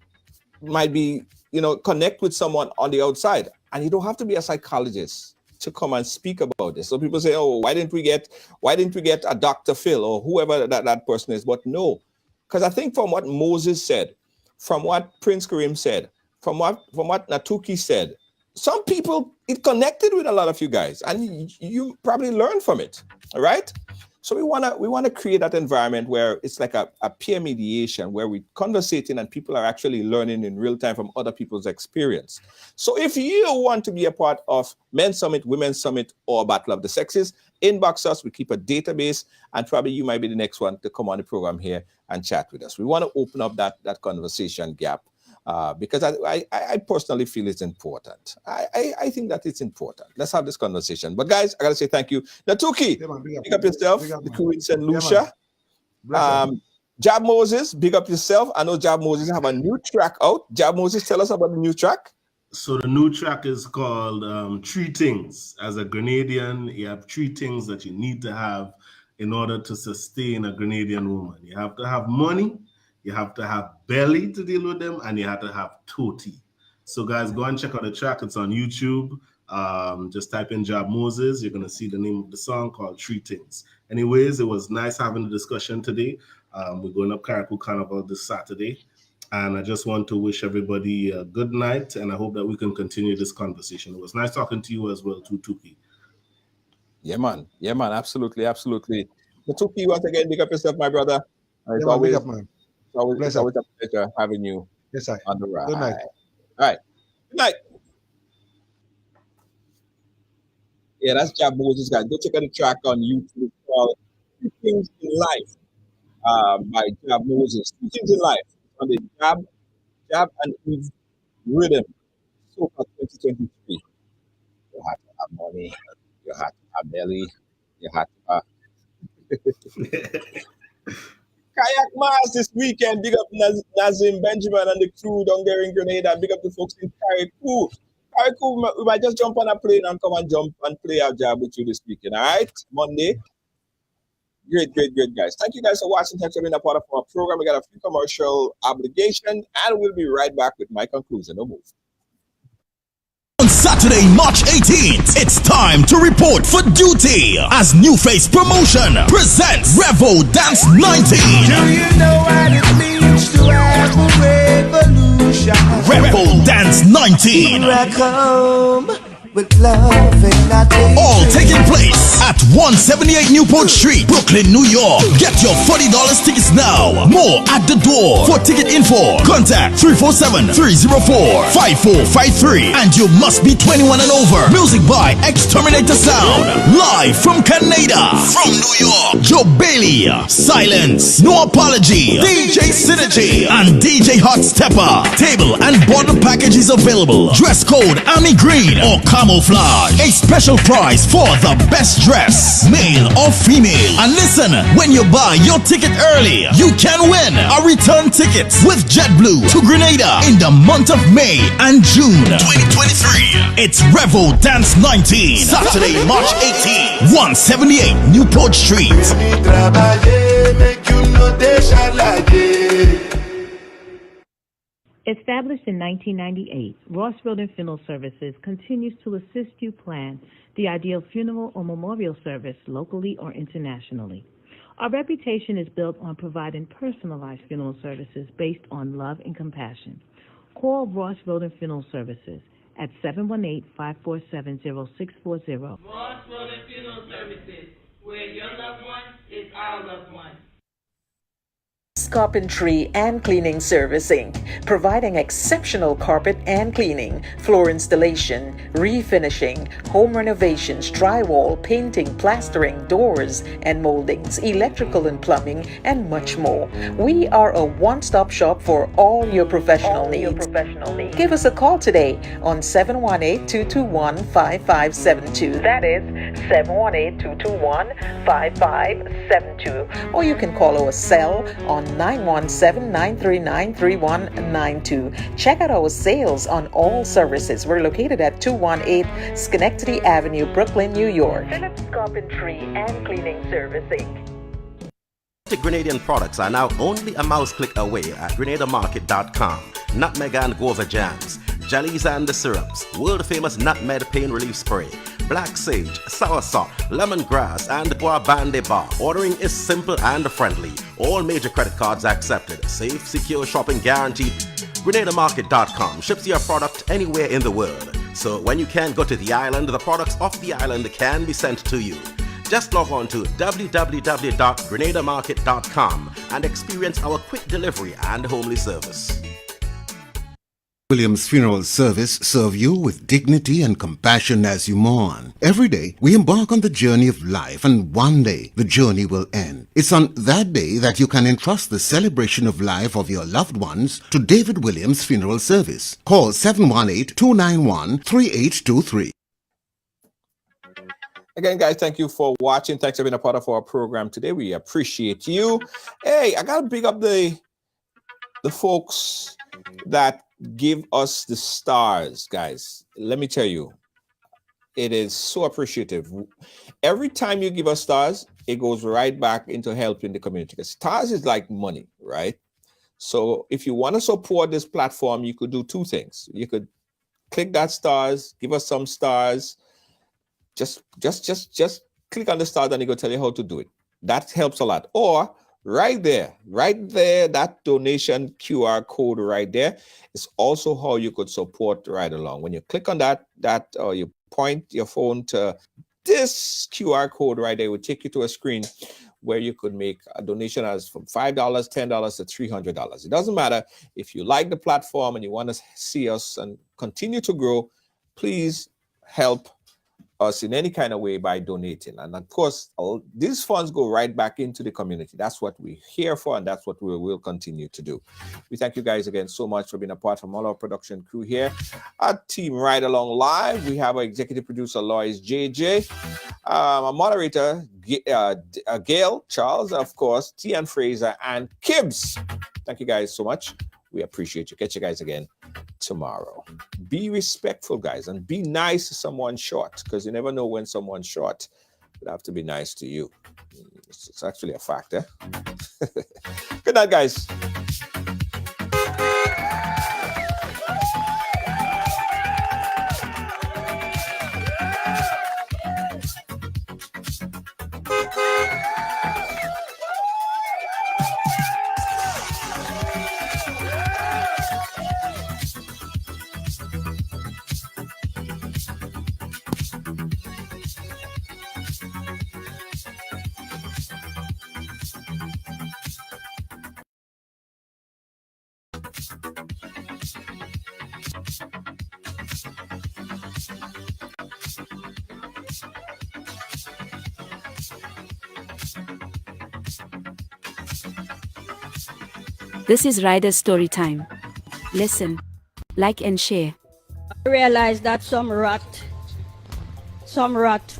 connect with someone on the outside, and you don't have to be a psychologist to come and speak about this. So people say, "Oh, why didn't we get a Dr. Phil or whoever that person is?" But no, because I think from what Moses said, from what Prince Kareem said, from what Natuki said, some people, it connected with a lot of you guys, and you probably learned from it. All right. So we wanna create that environment where it's like a peer mediation, where we're conversating and people are actually learning in real time from other people's experience. So if you want to be a part of Men's Summit, Women's Summit, or Battle of the Sexes, inbox us. We keep a database, and probably you might be the next one to come on the program here and chat with us. We want to open up that conversation gap. Because I personally feel it's important. I think that it's important. Let's have this conversation. But guys, I gotta say thank you. Natuki, big up yourself. The crew in St. Lucia. Jab Moses, big up yourself. I know Jab Moses have a new track out. Jab Moses, tell us about the new track. So the new track is called 3 Things. As a Grenadian, you have 3 things that you need to have in order to sustain a Grenadian woman. You have to have money, you have to have belly to deal with them, and you have to have toti. So guys, go and check out the track. It's on YouTube. Just type in Jab Moses. You're going to see the name of the song called 3 Things. Anyways, it was nice having a discussion today. We're going up Carriacou Carnival this Saturday. And I just want to wish everybody a good night. And I hope that we can continue this conversation. It was nice talking to you as well, too, Tuki. Yeah, man. Absolutely. Tuki, once again, big up yourself, my brother. It's big up, man. It's always a pleasure having you on the ride. Good night. All right. Good night. Yeah, that's Jab Moses, guys. Go check out the track on YouTube called 3 Things in Life by Jab Moses. 3 Things in Life on the Jab and Eve rhythm. So far 2023. You have to have money. You have to have belly. You have to have... Kayak Mars this weekend. Big up Nazim Benjamin and the crew down there in Grenada. Big up the folks in Carriacou. We might just jump on a plane and come and jump and play our job with you this weekend. All right? Monday. Great, guys. Thank you guys for watching. Thanks for being a part of our program. We got a few commercial obligations, and we'll be right back with my conclusion. No move. On Saturday, March 18th, it's time to report for duty as New Face Promotion presents Revo Dance 19. Do you know what it means to have a revolution? Revo Dance 19. Here I come with love and nothing. All taking place at 178 Newport Street, Brooklyn, New York. Get your $40 tickets now. More at the door. For ticket info, contact 347-304-5453. And you must be 21 and over. Music by Exterminator Sound. Live from Canada. From New York, Joe Bailey. Silence. No Apology. DJ Synergy. And DJ Hot Stepper. Table and bottle packages available. Dress code Army Green or camouflage. A special prize for the best dress, male or female. And listen, when you buy your ticket early, you can win a return ticket with JetBlue to Grenada in the month of May and June 2023. It's Revo Dance 19, Saturday, March 18, 178 Newport Street. Established in 1998, Ross Road and Funeral Services continues to assist you plan the ideal funeral or memorial service locally or internationally. Our reputation is built on providing personalized funeral services based on love and compassion. Call Ross Roden Funeral Services at 718-547-0640. Ross Roden Funeral Services, where your loved one is our loved one. Carpentry and Cleaning Servicing, providing exceptional carpet and cleaning, floor installation, refinishing, home renovations, drywall, painting, plastering, doors and moldings, electrical and plumbing, and much more. We are a one-stop shop for all your professional needs. Give us a call today on 718-221-5572. That is 718-221-5572. Or you can call our cell on 917-939-3192. Check out our sales on all services. We're located at 218 Schenectady Avenue, Brooklyn, New York. Phillips Carpentry and Cleaning Servicing. Grenadian products are now only a mouse click away at GrenadaMarket.com. Nutmeg and guava jams, jellies and the syrups, world famous nutmeg pain relief spray, black sage, soursop, lemongrass, and bois bande bar. Ordering is simple and friendly. All major credit cards accepted. Safe, secure shopping guaranteed. GrenadaMarket.com ships your product anywhere in the world. So when you can't go to the island, the products off the island can be sent to you. Just log on to www.GrenadaMarket.com and experience our quick delivery and homely service. Williams Funeral Service serve you with dignity and compassion as you mourn. Every day, we embark on the journey of life, and one day, the journey will end. It's on that day that you can entrust the celebration of life of your loved ones to David Williams Funeral Service. Call 718-291-3823. Again, guys, thank you for watching. Thanks for being a part of our program today. We appreciate you. Hey, I got to big up the folks that give us the stars, guys. Let me tell you, it is so appreciative. Every time you give us stars, it goes right back into helping the community. Because stars is like money, right? So if you want to support this platform, you could do two things. You could click that stars, give us some stars. Just click on the stars and it will tell you how to do it. That helps a lot. Or right there, that donation QR code right there is also how you could support right along. When you click on that you point your phone to this QR code right there, it will take you to a screen where you could make a donation as from $5, $10 to $300. It doesn't matter. If you like the platform and you want to see us and continue to grow, please help us in any kind of way by donating. And of course, all these funds go right back into the community. That's what we're here for, and that's what we will continue to do. We thank you guys again so much for being a part from all our production crew here. Our team Right Along Live. We have our executive producer, Lois JJ, our moderator, Gail, Charles, of course, Tian Fraser, and Kibbs. Thank you guys so much. We appreciate you. Catch you guys again tomorrow. Be respectful, guys, and be nice to someone short, because you never know when someone's short. They have to be nice to you. It's actually a fact, eh? Good night, guys. This is Ryder's story time. Listen, like and share. I realized that some rat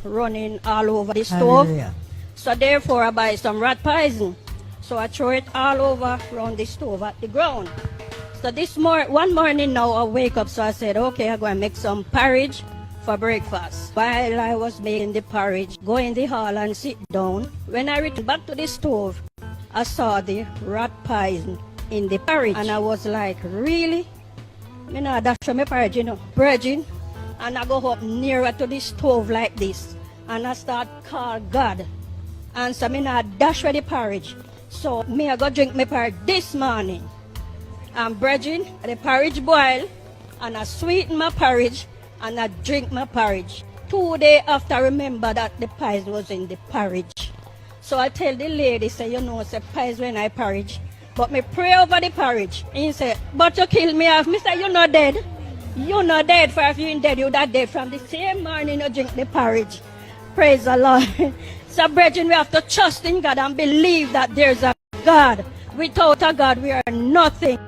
running all over the stove. Hallelujah. So therefore I buy some rat poison. So I throw it all over around the stove at the ground. So one morning now I wake up, so I said, okay, I'm going to make some porridge for breakfast. While I was making the porridge, go in the hall and sit down. When I returned back to the stove, I saw the rat poison in the porridge, and I was like, really? You know, that's my porridge, you know, virgin. And I go up nearer to the stove like this, and I start call God. And so me not dash with the porridge. So me I go drink my porridge this morning. I'm bridging, the porridge boil, and I sweeten my porridge, and I drink my porridge. 2 days after I remember that the pies was in the porridge. So I tell the lady, say, you know, say pies when I porridge. But me pray over the porridge. And he say, but you kill me off. Me say, you're not dead. You're not dead, for if you ain't dead, you're not dead. From the same morning you drink the porridge. Praise the Lord. So brethren, we have to trust in God and believe that there's a God. Without a God, we are nothing.